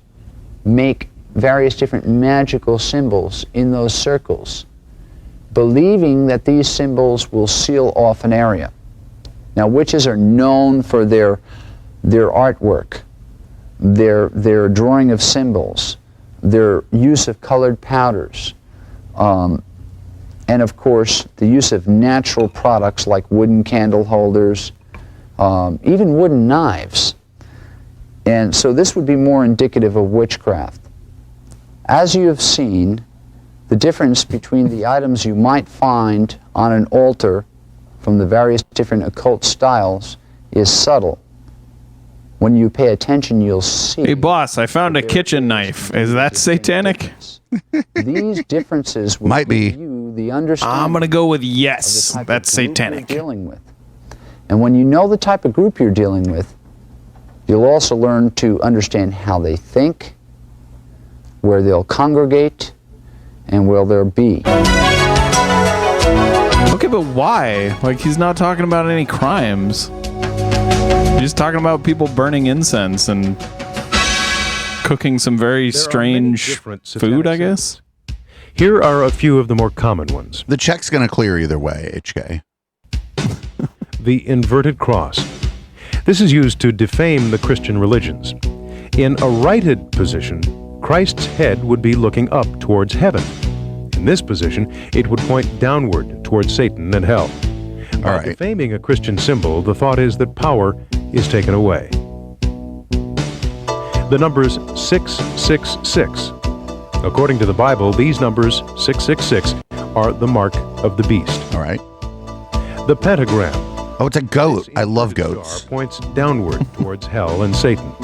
make various different magical symbols in those circles, believing that these symbols will seal off an area. Now, witches are known for their artwork, their drawing of symbols, their use of colored powders, and of course the use of natural products like wooden candle holders, even wooden knives. And so this would be more indicative of witchcraft. As you have seen, the difference between the items you might find on an altar from the various different occult styles is subtle. When you pay attention, you'll see. Hey, boss, I found a kitchen knife. Is that satanic? These differences will Might be. give you the understanding. I'm going to go with of the yes. type That's of group satanic. you're dealing with. And when you know the type of group you're dealing with, you'll also learn to understand how they think, where they'll congregate, and where they'll be. Okay, but why? Like, he's not talking about any crimes. He's talking about people burning incense and cooking some very strange food, I guess. Here are a few of the more common ones. The check's going to clear either way, HK. The inverted cross. This is used to defame the Christian religions. In a righted position, Christ's head would be looking up towards heaven. In this position, it would point downward towards Satan and hell. By defaming a Christian symbol, the thought is that power is taken away. The numbers 666. According to the Bible, these numbers, 666, are the mark of the beast. All right. The pentagram. Oh, it's a goat. I love goats. Star points downward towards hell and Satan.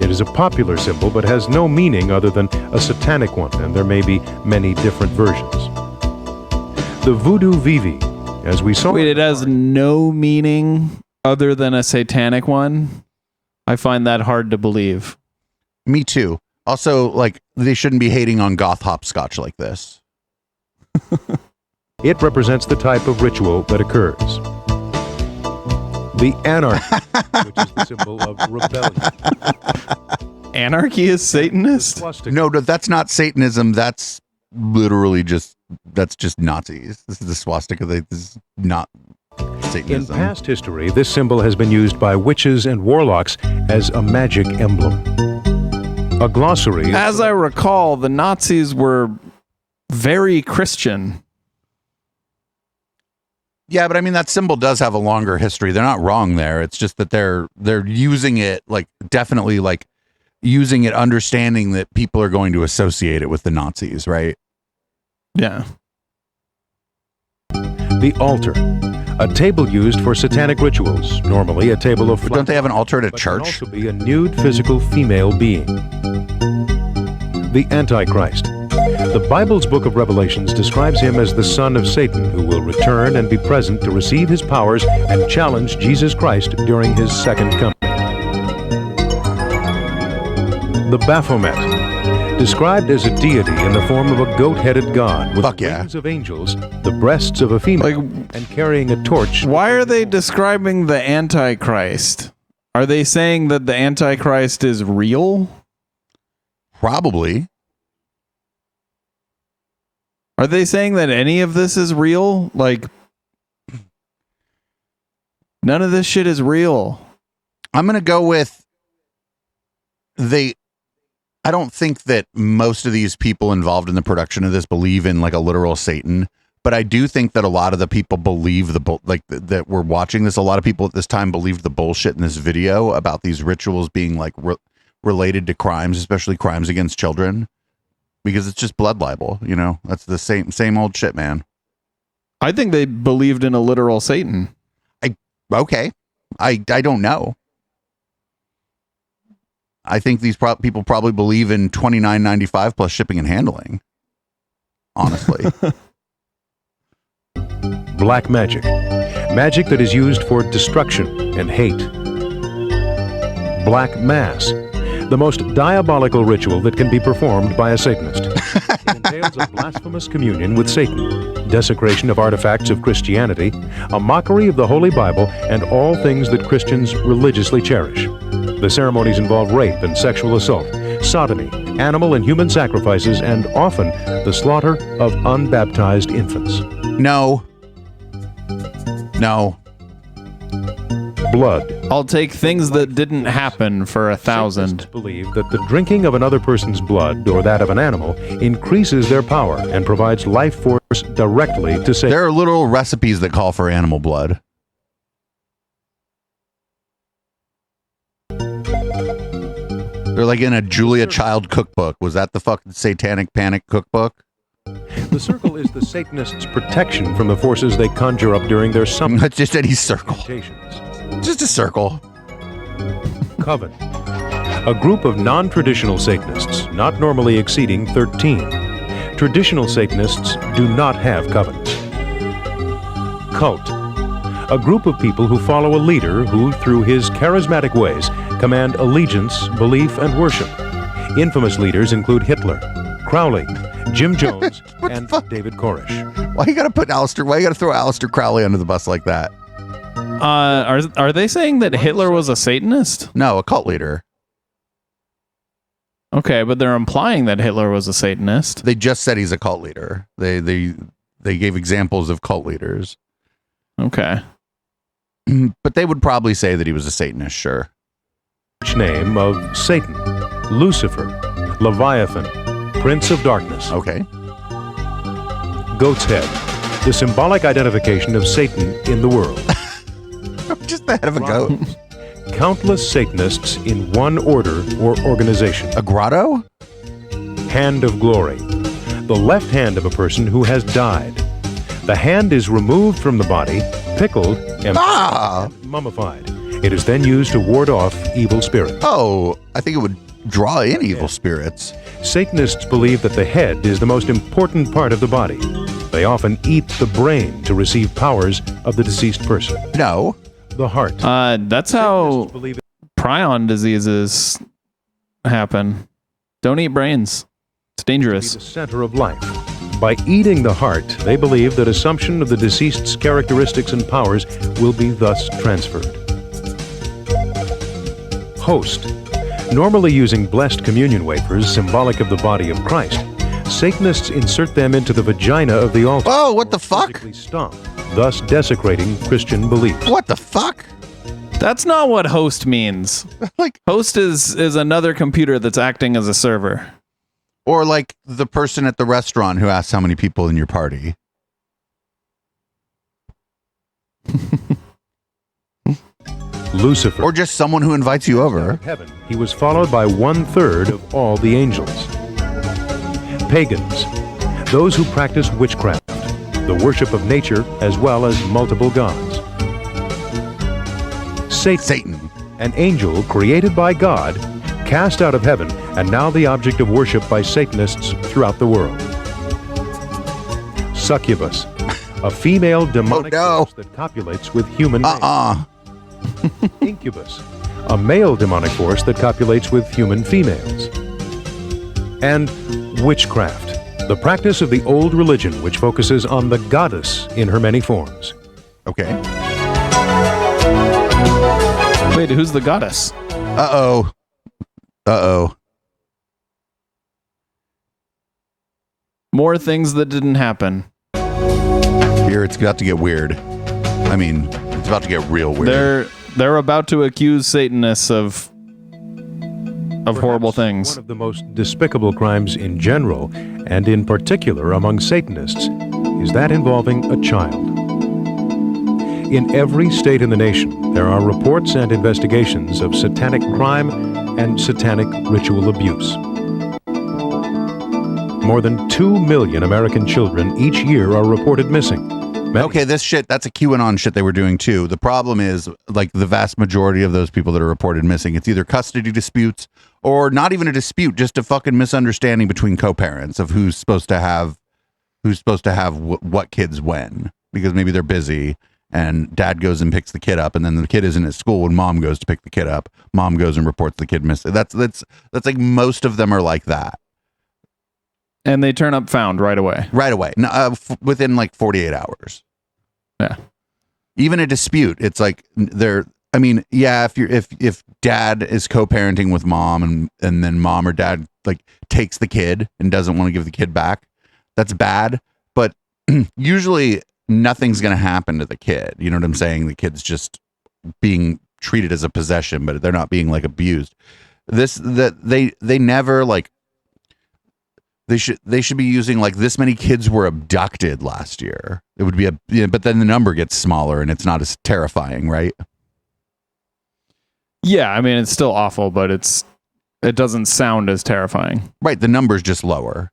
It is a popular symbol, but has no meaning other than a satanic one, and there may be many different versions. The voodoo vivi, as we saw. Wait, it has no meaning other than a satanic one? I find that hard to believe. Me too. Also, like, they shouldn't be hating on goth hopscotch like this. It represents the type of ritual that occurs. The anarchy, which is the symbol of rebellion. Anarchy is Satanist? No, that's not Satanism. That's literally just Nazis. This is the swastika. This is not Satanism. In past history, this symbol has been used by witches and warlocks as a magic emblem. A glossary. As I recall, the Nazis were very Christian. Yeah, but I mean, that symbol does have a longer history. They're not wrong there. It's just that they're using it, like, definitely, like, using it, understanding that people are going to associate it with the Nazis, right? Yeah. The altar, a table used for satanic rituals, normally a table of But don't they have an altar at a but church? can also be a nude physical female being. The Antichrist. The Bible's book of Revelations describes him as the son of Satan, who will return and be present to receive his powers and challenge Jesus Christ during his second coming. The Baphomet. Described as a deity in the form of a goat-headed god with Fuck the yeah. wings of angels, the breasts of a female, and carrying a torch. Why are they describing the Antichrist? Are they saying that the Antichrist is real? Probably. Are they saying that any of this is real? Like, none of this shit is real. I'm going to go with I don't think that most of these people involved in the production of this believe in like a literal Satan, but I do think that a lot of the people believe that we're watching this. A lot of people at this time believed the bullshit in this video about these rituals being like related to crimes, especially crimes against children, because it's just blood libel. You know, that's the same old shit, man. I think they believed in a literal Satan. Okay. I don't know. I think these people probably believe in $29.95 plus shipping and handling. Honestly. Black magic. Magic that is used for destruction and hate. Black Mass. The most diabolical ritual that can be performed by a Satanist. It entails a blasphemous communion with Satan, desecration of artifacts of Christianity, a mockery of the Holy Bible, and all things that Christians religiously cherish. The ceremonies involve rape and sexual assault, sodomy, animal and human sacrifices, and often the slaughter of unbaptized infants. No. Blood. I'll take things that didn't happen for 1,000. Satanists believe that the drinking of another person's blood or that of an animal increases their power and provides life force directly to Satan. There are literal recipes that call for animal blood. They're like in a Julia Child cookbook. Was that the fucking Satanic Panic cookbook? The circle is the Satanists' protection from the forces they conjure up during their summons. Not just any circle. Just a circle. Coven. A group of non-traditional Satanists, not normally exceeding 13. Traditional Satanists do not have covens. Cult. A group of people who follow a leader who, through his charismatic ways, command allegiance, belief, and worship. Infamous leaders include Hitler, Crowley, Jim Jones, and David Koresh. Why you gotta throw Aleister Crowley under the bus like that? Are they saying that Hitler was a Satanist? No, a cult leader. Okay, but they're implying that Hitler was a Satanist. They just said he's a cult leader. They gave examples of cult leaders. Okay. But they would probably say that he was a Satanist, sure. Name of Satan, Lucifer, Leviathan, Prince of Darkness. Okay. Goat's head, the symbolic identification of Satan in the world. Just the head of a goat. Countless Satanists in one order or organization. A grotto? Hand of glory, the left hand of a person who has died. The hand is removed from the body, pickled, and mummified. It is then used to ward off evil spirits. Oh, I think it would draw in evil spirits. Satanists believe that the head is the most important part of the body. They often eat the brain to receive powers of the deceased person. No. The heart. That's how prion diseases happen. Don't eat brains. It's dangerous. The center of life. By eating the heart, they believe that assumption of the deceased's characteristics and powers will be thus transferred. Host. Normally using blessed communion wafers, symbolic of the body of Christ, Satanists insert them into the vagina of the altar. Oh, what the fuck? Stomp, thus desecrating Christian beliefs. What the fuck? That's not what host means. Like host is another computer that's acting as a server. Or like the person at the restaurant who asks how many people in your party. Lucifer. Or just someone who invites you over. Heaven, he was followed by 1/3 of all the angels. Pagans. Those who practice witchcraft. the worship of nature, as well as multiple gods. Satan, an angel created by God, cast out of heaven, and now the object of worship by Satanists throughout the world. Succubus, a female demonic force that copulates with human males. Incubus, a male demonic force that copulates with human females. And witchcraft, the practice of the old religion which focuses on the goddess in her many forms. Okay. Wait, who's the goddess? Uh-oh. More things that didn't happen. Here, it's about to get weird. I mean, it's about to get real weird. They're about to accuse Satanists of horrible things. One of the most despicable crimes in general, and in particular among Satanists, is that involving a child. In every state in the nation, there are reports and investigations of satanic crime and satanic ritual abuse. More than 2 million American children each year are reported missing. Okay, that's a QAnon shit they were doing too. The problem is, like, the vast majority of those people that are reported missing, it's either custody disputes or not even a dispute, just a fucking misunderstanding between co-parents of who's supposed to have what kids when, because maybe they're busy and dad goes and picks the kid up, and then the kid isn't at school when mom goes to pick the kid up. Mom goes and reports the kid missing. That's like most of them are like that. And they turn up found right away. Right away. No, within like 48 hours. Yeah. Even a dispute, it's like if dad is co-parenting with mom and then mom or dad like takes the kid and doesn't want to give the kid back, that's bad. But usually nothing's going to happen to the kid. You know what I'm saying? The kid's just being treated as a possession, but they're not being like abused. They never like, they should be using like this many kids were abducted last year. It would be but then the number gets smaller and it's not as terrifying, right? Yeah, I mean, it's still awful, but it doesn't sound as terrifying. Right, the number's just lower.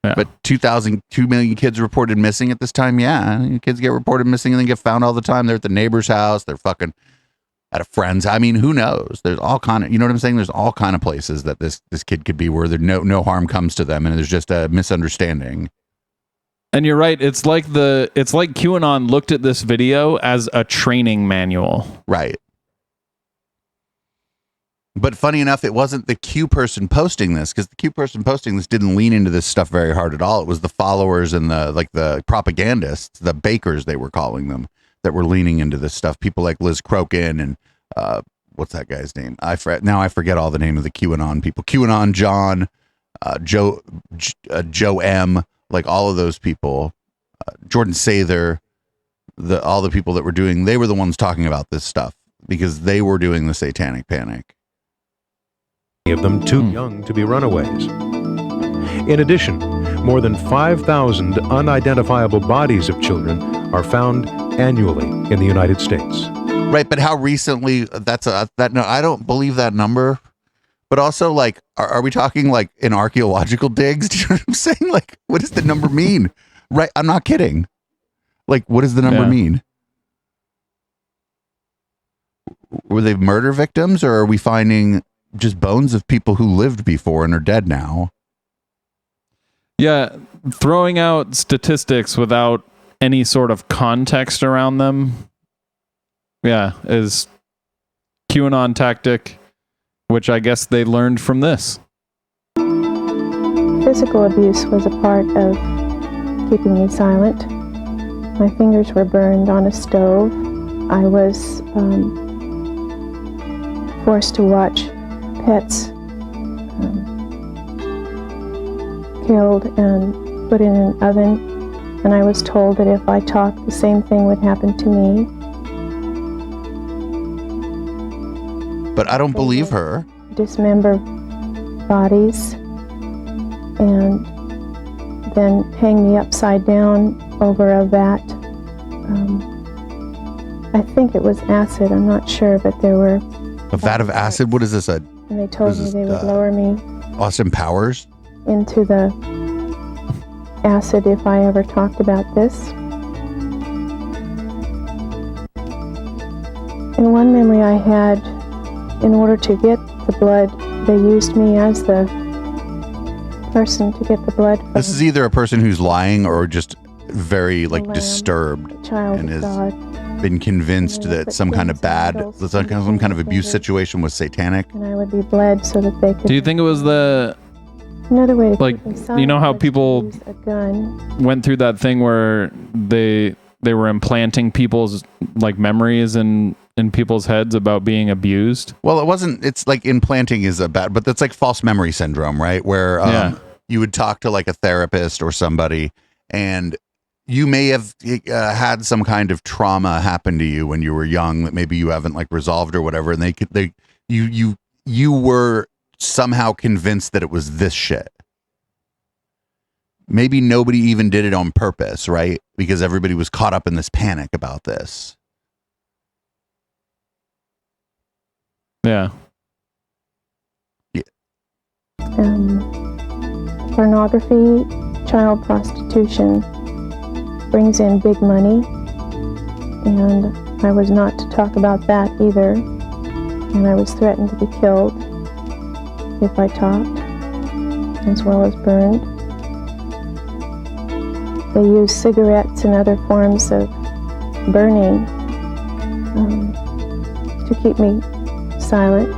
Yeah. But 2 million kids reported missing at this time. Yeah, kids get reported missing and then get found all the time. They're at the neighbor's house. They're fucking at a friend's. I mean, who knows? There's all kind of, you know what I'm saying? There's all kind of places that this kid could be where there no harm comes to them, and there's just a misunderstanding. And you're right. It's like QAnon looked at this video as a training manual. Right. But funny enough, it wasn't the Q person posting this, because the Q person posting this didn't lean into this stuff very hard at all. It was the followers and the propagandists, the bakers they were calling them, that were leaning into this stuff. People like Liz Crokin and what's that guy's name? I forget all the name of the QAnon people. QAnon John, Joe M, like all of those people, Jordan Sather, all the people that were doing, they were the ones talking about this stuff because they were doing the Satanic Panic. Of them too young to be runaways. In addition, more than 5,000 unidentifiable bodies of children are found annually in the United States. Right, but how recently? No, I don't believe that number. But also, like, are we talking like in archaeological digs? Do you know what I'm saying? Like, what does the number mean? Right, I'm not kidding. Like, what does the number mean? Were they murder victims, or are we finding just bones of people who lived before and are dead now? Yeah, throwing out statistics without any sort of context around them, is QAnon tactic, which I guess they learned from this. Physical abuse was a part of keeping me silent. My fingers were burned on a stove. I was forced to watch pets killed and put in an oven, and I was told that if I talked, the same thing would happen to me. But I don't believe her. Dismember bodies and then hang me upside down over a vat. I think it was acid, I'm not sure, but there were... A vat of acid? What is this? And they told me they would lower me... Austin Powers? Into the acid if I ever talked about this. And one memory I had, in order to get the blood, they used me as the person to get the blood from. This is either a person who's lying or just very like Lamb, disturbed child and of has God. been convinced And they that put some kind of things in bad, bottles some kind of abuse fingers. situation was satanic. And I would be bled so that they could. Do you think it was Another way to like, keep me silent you know how was to people use a gun. went through that thing where they were implanting people's like memories in people's heads about being abused? Well, it wasn't. It's like implanting is a bad, but that's like false memory syndrome, right? Where you would talk to like a therapist or somebody, and you may have had some kind of trauma happen to you when you were young that maybe you haven't like resolved or whatever, and you were somehow convinced that it was this shit. Maybe nobody even did it on purpose, right? Because everybody was caught up in this panic about this. Yeah. Pornography, child prostitution brings in big money, and I was not to talk about that either, and I was threatened to be killed if I talked, as well as burned. They use cigarettes and other forms of burning to keep me silent.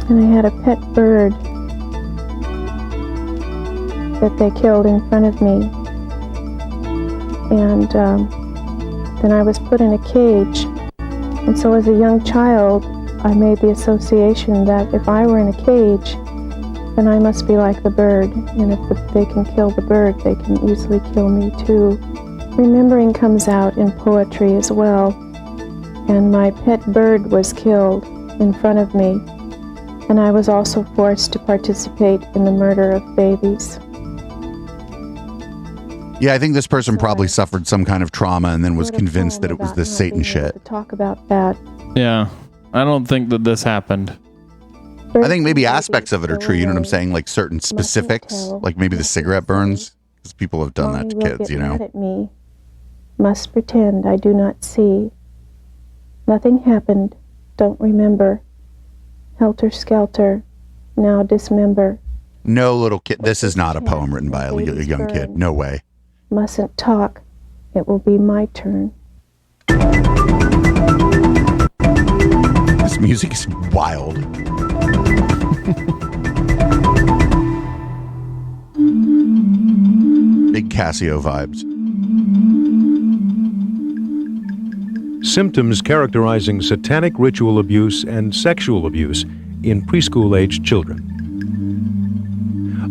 And I had a pet bird that they killed in front of me. And then I was put in a cage. And so as a young child, I made the association that if I were in a cage, then I must be like the bird. And if they can kill the bird, they can easily kill me too. Remembering comes out in poetry as well. And my pet bird was killed in front of me. And I was also forced to participate in the murder of babies. Yeah, I think this person probably suffered some kind of trauma and then was convinced that it was this Satan shit. To talk about that. Yeah. I don't think that this happened. I think maybe aspects of it are true. You know what I'm saying? Like certain specifics, like maybe the cigarette burns, because people have done that to kids, you know? Mad at me. Must pretend I do not see. Nothing happened. Don't remember. Helter skelter. Now dismember. No, little kid. This is not a poem written by a young kid. No way. Mustn't talk. It will be my turn. This music is wild. Big Casio vibes. Symptoms characterizing satanic ritual abuse and sexual abuse in preschool-aged children.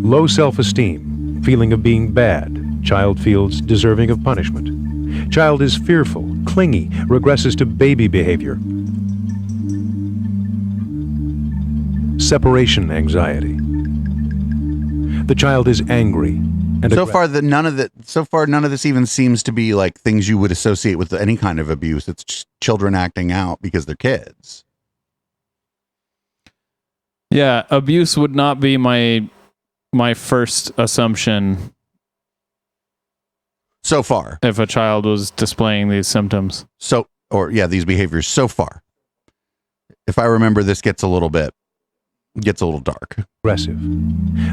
Low self-esteem, feeling of being bad. Child feels deserving of punishment. Child is fearful, clingy, regresses to baby behavior. Separation anxiety. The child is angry and So far, none of this even seems to be like things you would associate with any kind of abuse. It's just children acting out because they're kids. Yeah, abuse would not be my first assumption so far if a child was displaying these symptoms. These behaviors so far. If I remember, this gets a little dark. Aggressive.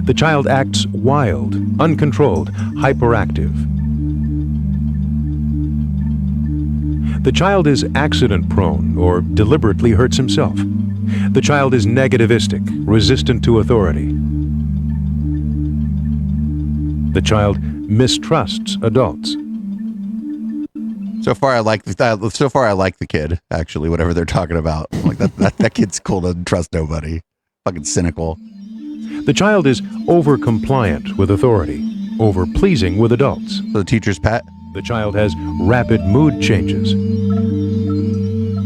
The child acts wild, uncontrolled, hyperactive. The child is accident prone or deliberately hurts himself. The child is negativistic, resistant to authority. The child mistrusts adults. So far, I like the kid. Actually, whatever they're talking about, like that kid's cool. Doesn't trust nobody. Fucking cynical. The child is over-compliant with authority, over-pleasing with adults. So the teacher's pet. The child has rapid mood changes.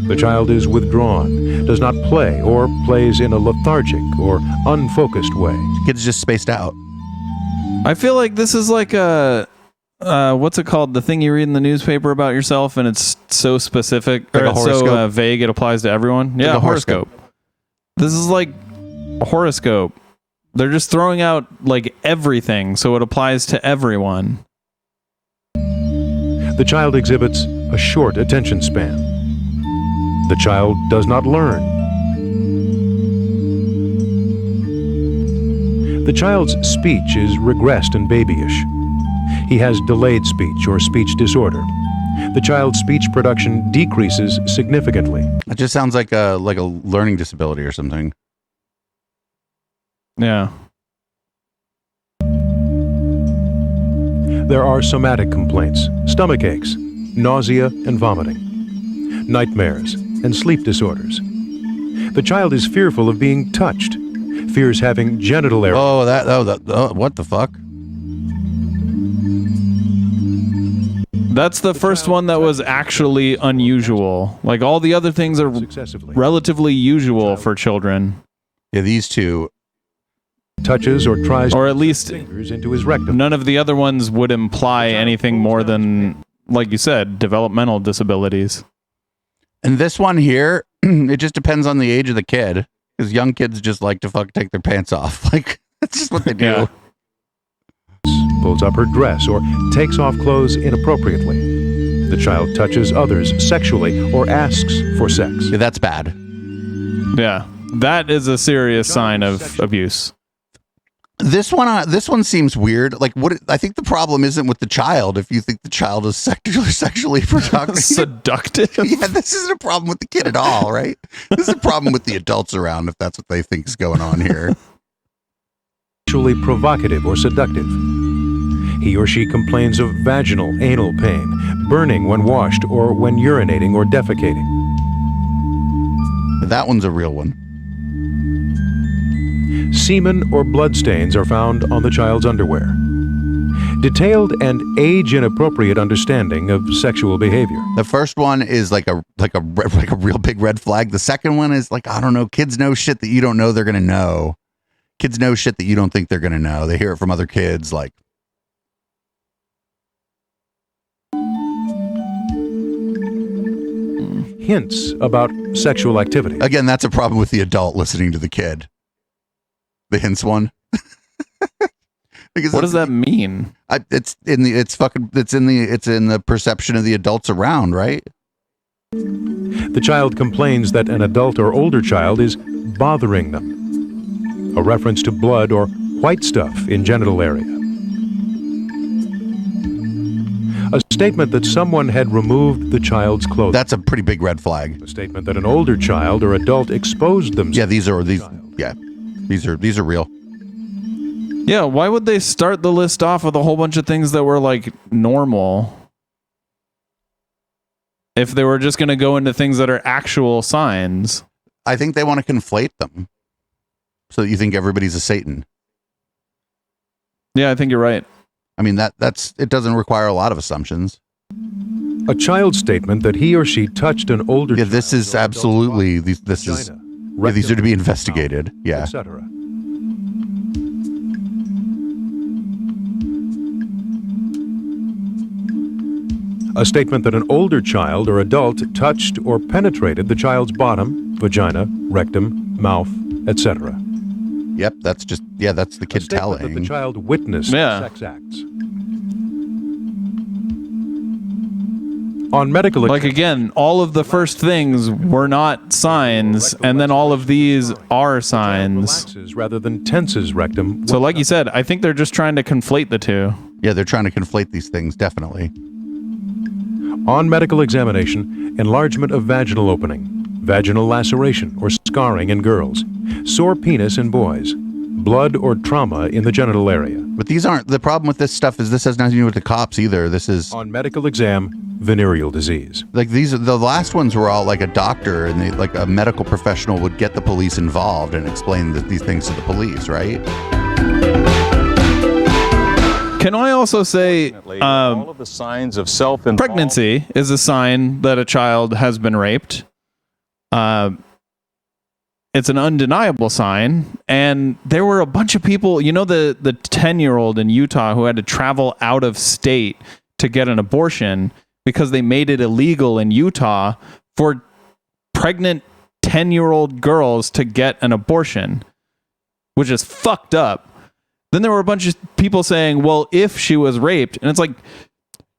The child is withdrawn, does not play, or plays in a lethargic or unfocused way. The kid's just spaced out. I feel like this is like a what's it called? The thing you read in the newspaper about yourself, and it's so specific, like or a it's horoscope. so vague it applies to everyone. Like Yeah, a horoscope. This is like a horoscope. They're just throwing out like everything, so it applies to everyone. The child exhibits a short attention span. The child does not learn. The child's speech is regressed and babyish. He has delayed speech or speech disorder. The child's speech production decreases significantly. It just sounds like a learning disability or something. Yeah. There are somatic complaints, stomach aches, nausea and vomiting, nightmares, and sleep disorders. The child is fearful of being touched, fears having genital area. What the fuck? That's the first one that was actually unusual. Like all the other things are relatively usual for children. Yeah, these two. Touches or tries or at least fingers into his rectum. None of the other ones would imply anything more than, like you said, developmental disabilities. And this one here, it just depends on the age of the kid. Because young kids just like to fuck take their pants off. Like, that's just what they do. Yeah. Pulls up her dress or takes off clothes inappropriately. The child touches others sexually or asks for sex. Yeah, that's bad. Yeah, that is a serious sign of abuse. This one seems weird. Like, I think the problem isn't with the child. If you think the child is sexually productive, seductive. Yeah, this isn't a problem with the kid at all, right? This is a problem with the adults around. If that's what they think is going on here. Sexually provocative or seductive. He or she complains of vaginal, anal pain, burning when washed or when urinating or defecating. That one's a real one. Semen or bloodstains are found on the child's underwear. Detailed and age-inappropriate understanding of sexual behavior. The first one is like a real big red flag. The second one is like, I don't know, kids know shit that you don't know they're gonna know. Kids know shit that you don't think they're gonna know. They hear it from other kids, like. Hints about sexual activity. Again, that's a problem with the adult listening to the kid. The hints one. What does that mean? It's in the perception of the adults around, right? The child complains that an adult or older child is bothering them. A reference to blood or white stuff in genital area. A statement that someone had removed the child's clothing. That's a pretty big red flag. A statement that an older child or adult exposed themselves. Yeah, these are real. Yeah, why would they start the list off with a whole bunch of things that were like normal? If they were just going to go into things that are actual signs. I think they want to conflate them. So that you think everybody's a Satan. Yeah, I think you're right. I mean, it doesn't require a lot of assumptions. A child's statement that he or she touched an older child. Yeah, this is absolutely, these are to be investigated. Yeah. Etc. A statement that an older child or adult touched or penetrated the child's bottom, vagina, rectum, mouth, etc. Yep, that's the kid telling. That the child witnessed sex acts. On medical, like again, all of the first things were not signs, and then all of these are signs. Rather than tenses rectum. So, like you said, I think they're just trying to conflate the two. Yeah, they're trying to conflate these things, definitely. On medical examination, enlargement of vaginal opening, vaginal laceration or scarring in girls, sore penis in boys, blood or trauma in the genital area. But these aren't, the problem with this stuff is this has nothing to do with the cops either. This is... On medical exam, venereal disease. Like the last ones were all like a doctor and like a medical professional would get the police involved and explain these things to the police, right? Can I also say all of the signs of pregnancy is a sign that a child has been raped. It's an undeniable sign. And there were a bunch of people, you know, the 10-year-old in Utah who had to travel out of state to get an abortion because they made it illegal in Utah for pregnant 10-year-old girls to get an abortion, which is fucked up. Then there were a bunch of people saying, well, if she was raped, and it's like,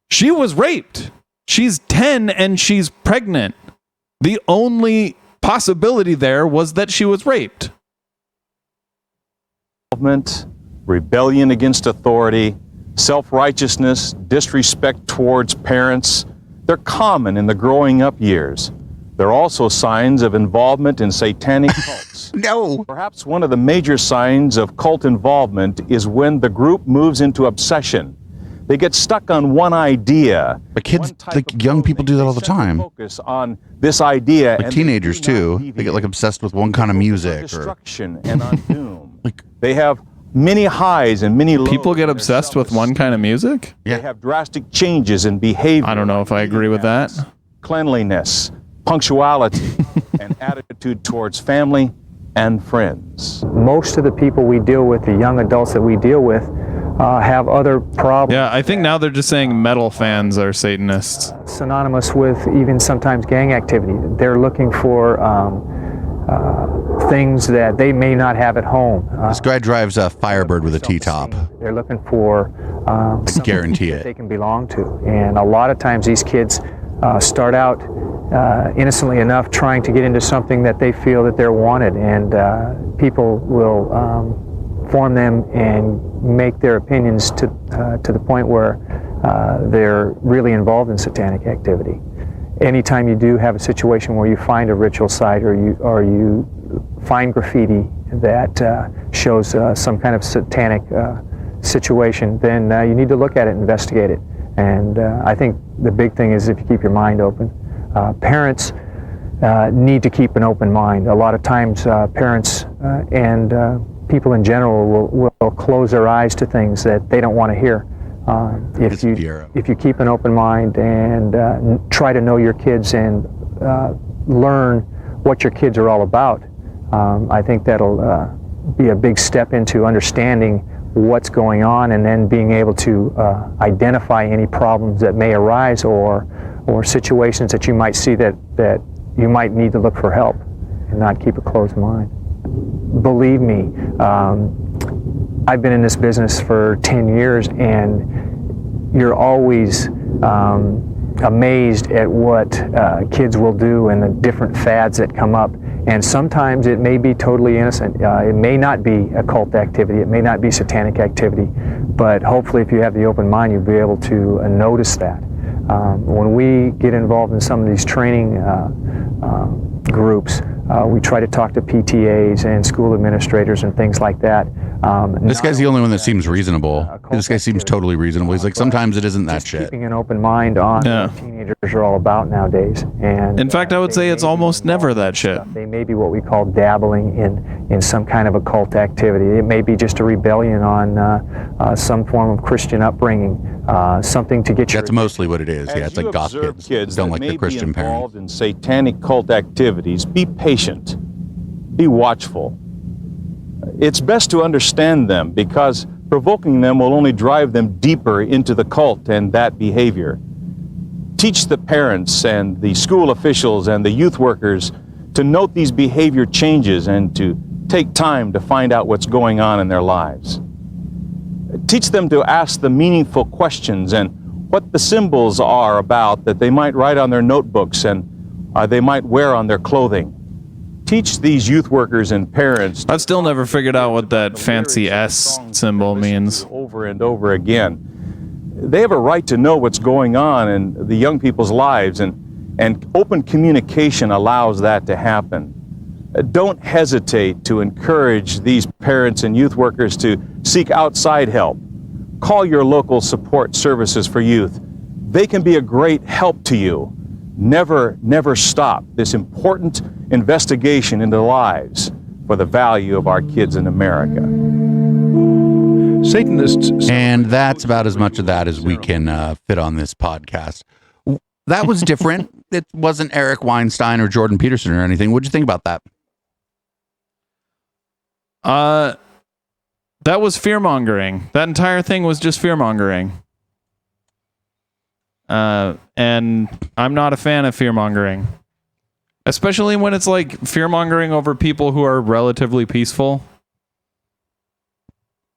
she was raped. She's 10 and she's pregnant. The only possibility there was that she was raped. Rebellion against authority, self-righteousness, disrespect towards parents, they're common in the growing up years. They're also signs of involvement in satanic cults. No. Perhaps one of the major signs of cult involvement is when the group moves into obsession. They get stuck on one idea. But kids, like young people do that all the time. Focus on this idea. Like teenagers too. They get like obsessed with one kind of music. Destruction and on doom. Like they have many highs and many lows. People get obsessed with one kind of music? Yeah. They have drastic changes in behavior. I don't know if I agree with that. Cleanliness, punctuality, and attitude towards family and friends. Most of the people we deal with, the young adults that we deal with, have other problems. Yeah, I think now they're just saying metal fans are Satanists. Synonymous with even sometimes gang activity. They're looking for things that they may not have at home. This guy drives a Firebird with a T-top. They're looking for guarantee that they can belong to. And a lot of times these kids start out innocently enough trying to get into something that they feel that they're wanted, and people will form them and make their opinions to the point where they're really involved in satanic activity. Anytime you do have a situation where you find a ritual site or you find graffiti that shows some kind of satanic situation, then you need to look at it and investigate it. And I think the big thing is if you keep your mind open. Parents need to keep an open mind. A lot of times parents and people in general will close their eyes to things that they don't want to hear. If you keep an open mind and try to know your kids and learn what your kids are all about, I think that'll be a big step into understanding what's going on and then being able to identify any problems that may arise or situations that you might see that you might need to look for help and not keep a closed mind. Believe me, I've been in this business for 10 years, and you're always amazed at what kids will do and the different fads that come up. And sometimes it may be totally innocent. It may not be occult activity. It may not be satanic activity. But hopefully if you have the open mind, you'll be able to notice that. When we get involved in some of these training groups, we try to talk to PTAs and school administrators and things like that. This guy's the only one that seems reasonable. This guy seems totally reasonable. He's like, sometimes it isn't that shit. Keeping an open mind on what teenagers are all about nowadays. And in fact, I would say it's almost never that shit. They may be what we call dabbling in some kind of occult activity. It may be just a rebellion on some form of Christian upbringing, something to get you. That's mostly what it is. Yeah, it's like goth kids don't like the Christian parents. Involved in satanic cult activities, be patient, be watchful. It's best to understand them, because provoking them will only drive them deeper into the cult and that behavior. Teach the parents and the school officials and the youth workers to note these behavior changes and to take time to find out what's going on in their lives. Teach them to ask the meaningful questions and what the symbols are about that they might write on their notebooks and they might wear on their clothing. Teach these youth workers and parents. I've still never figured out what that fancy S symbol means. Over and over again. They have a right to know what's going on in the young people's lives, and open communication allows that to happen. Don't hesitate to encourage these parents and youth workers to seek outside help. Call your local support services for youth. They can be a great help to you. Never stop this important investigation into lives for the value of our kids in America. Satanists. And that's about as much of that as we can fit on this podcast. That was different. It wasn't Eric Weinstein or Jordan Peterson or anything. What'd you think about that? That was fear-mongering. That entire thing was just fear-mongering. And I'm not a fan of fear-mongering. Especially when it's like fear-mongering over people who are relatively peaceful.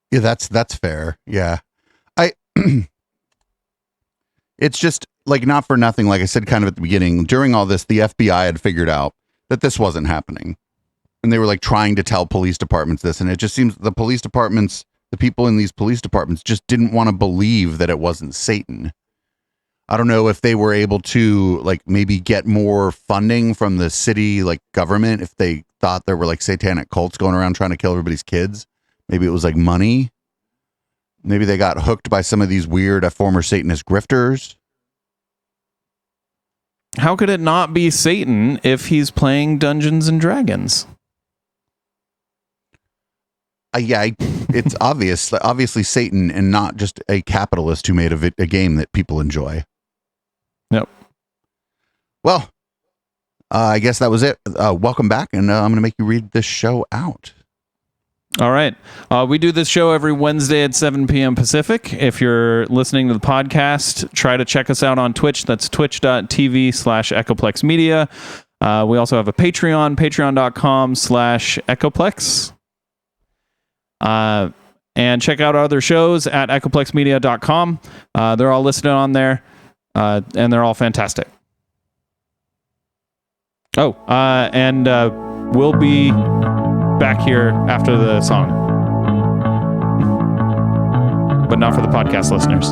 Yeah, that's fair. Yeah. It's just, like, not for nothing, like I said kind of at the beginning, during all this, the FBI had figured out that this wasn't happening. And they were like trying to tell police departments this. And it just seems the police departments, the people in these police departments just didn't want to believe that it wasn't Satan. I don't know if they were able to like maybe get more funding from the city, like government, if they thought there were like satanic cults going around trying to kill everybody's kids. Maybe it was like money. Maybe they got hooked by some of these weird former Satanist grifters. How could it not be Satan if he's playing Dungeons and Dragons? Yeah, it's obviously Satan and not just a capitalist who made a game that people enjoy. Yep. Well, I guess that was it. Welcome back, and I'm going to make you read this show out. All right. We do this show every Wednesday at 7 p.m. Pacific. If you're listening to the podcast, try to check us out on Twitch. That's twitch.tv/Echoplex Media. We also have a Patreon, patreon.com/Echoplex. And check out our other shows at echoplexmedia.com. They're all listed on there, and they're all fantastic. Oh, and we'll be back here after the song, but not for the podcast listeners.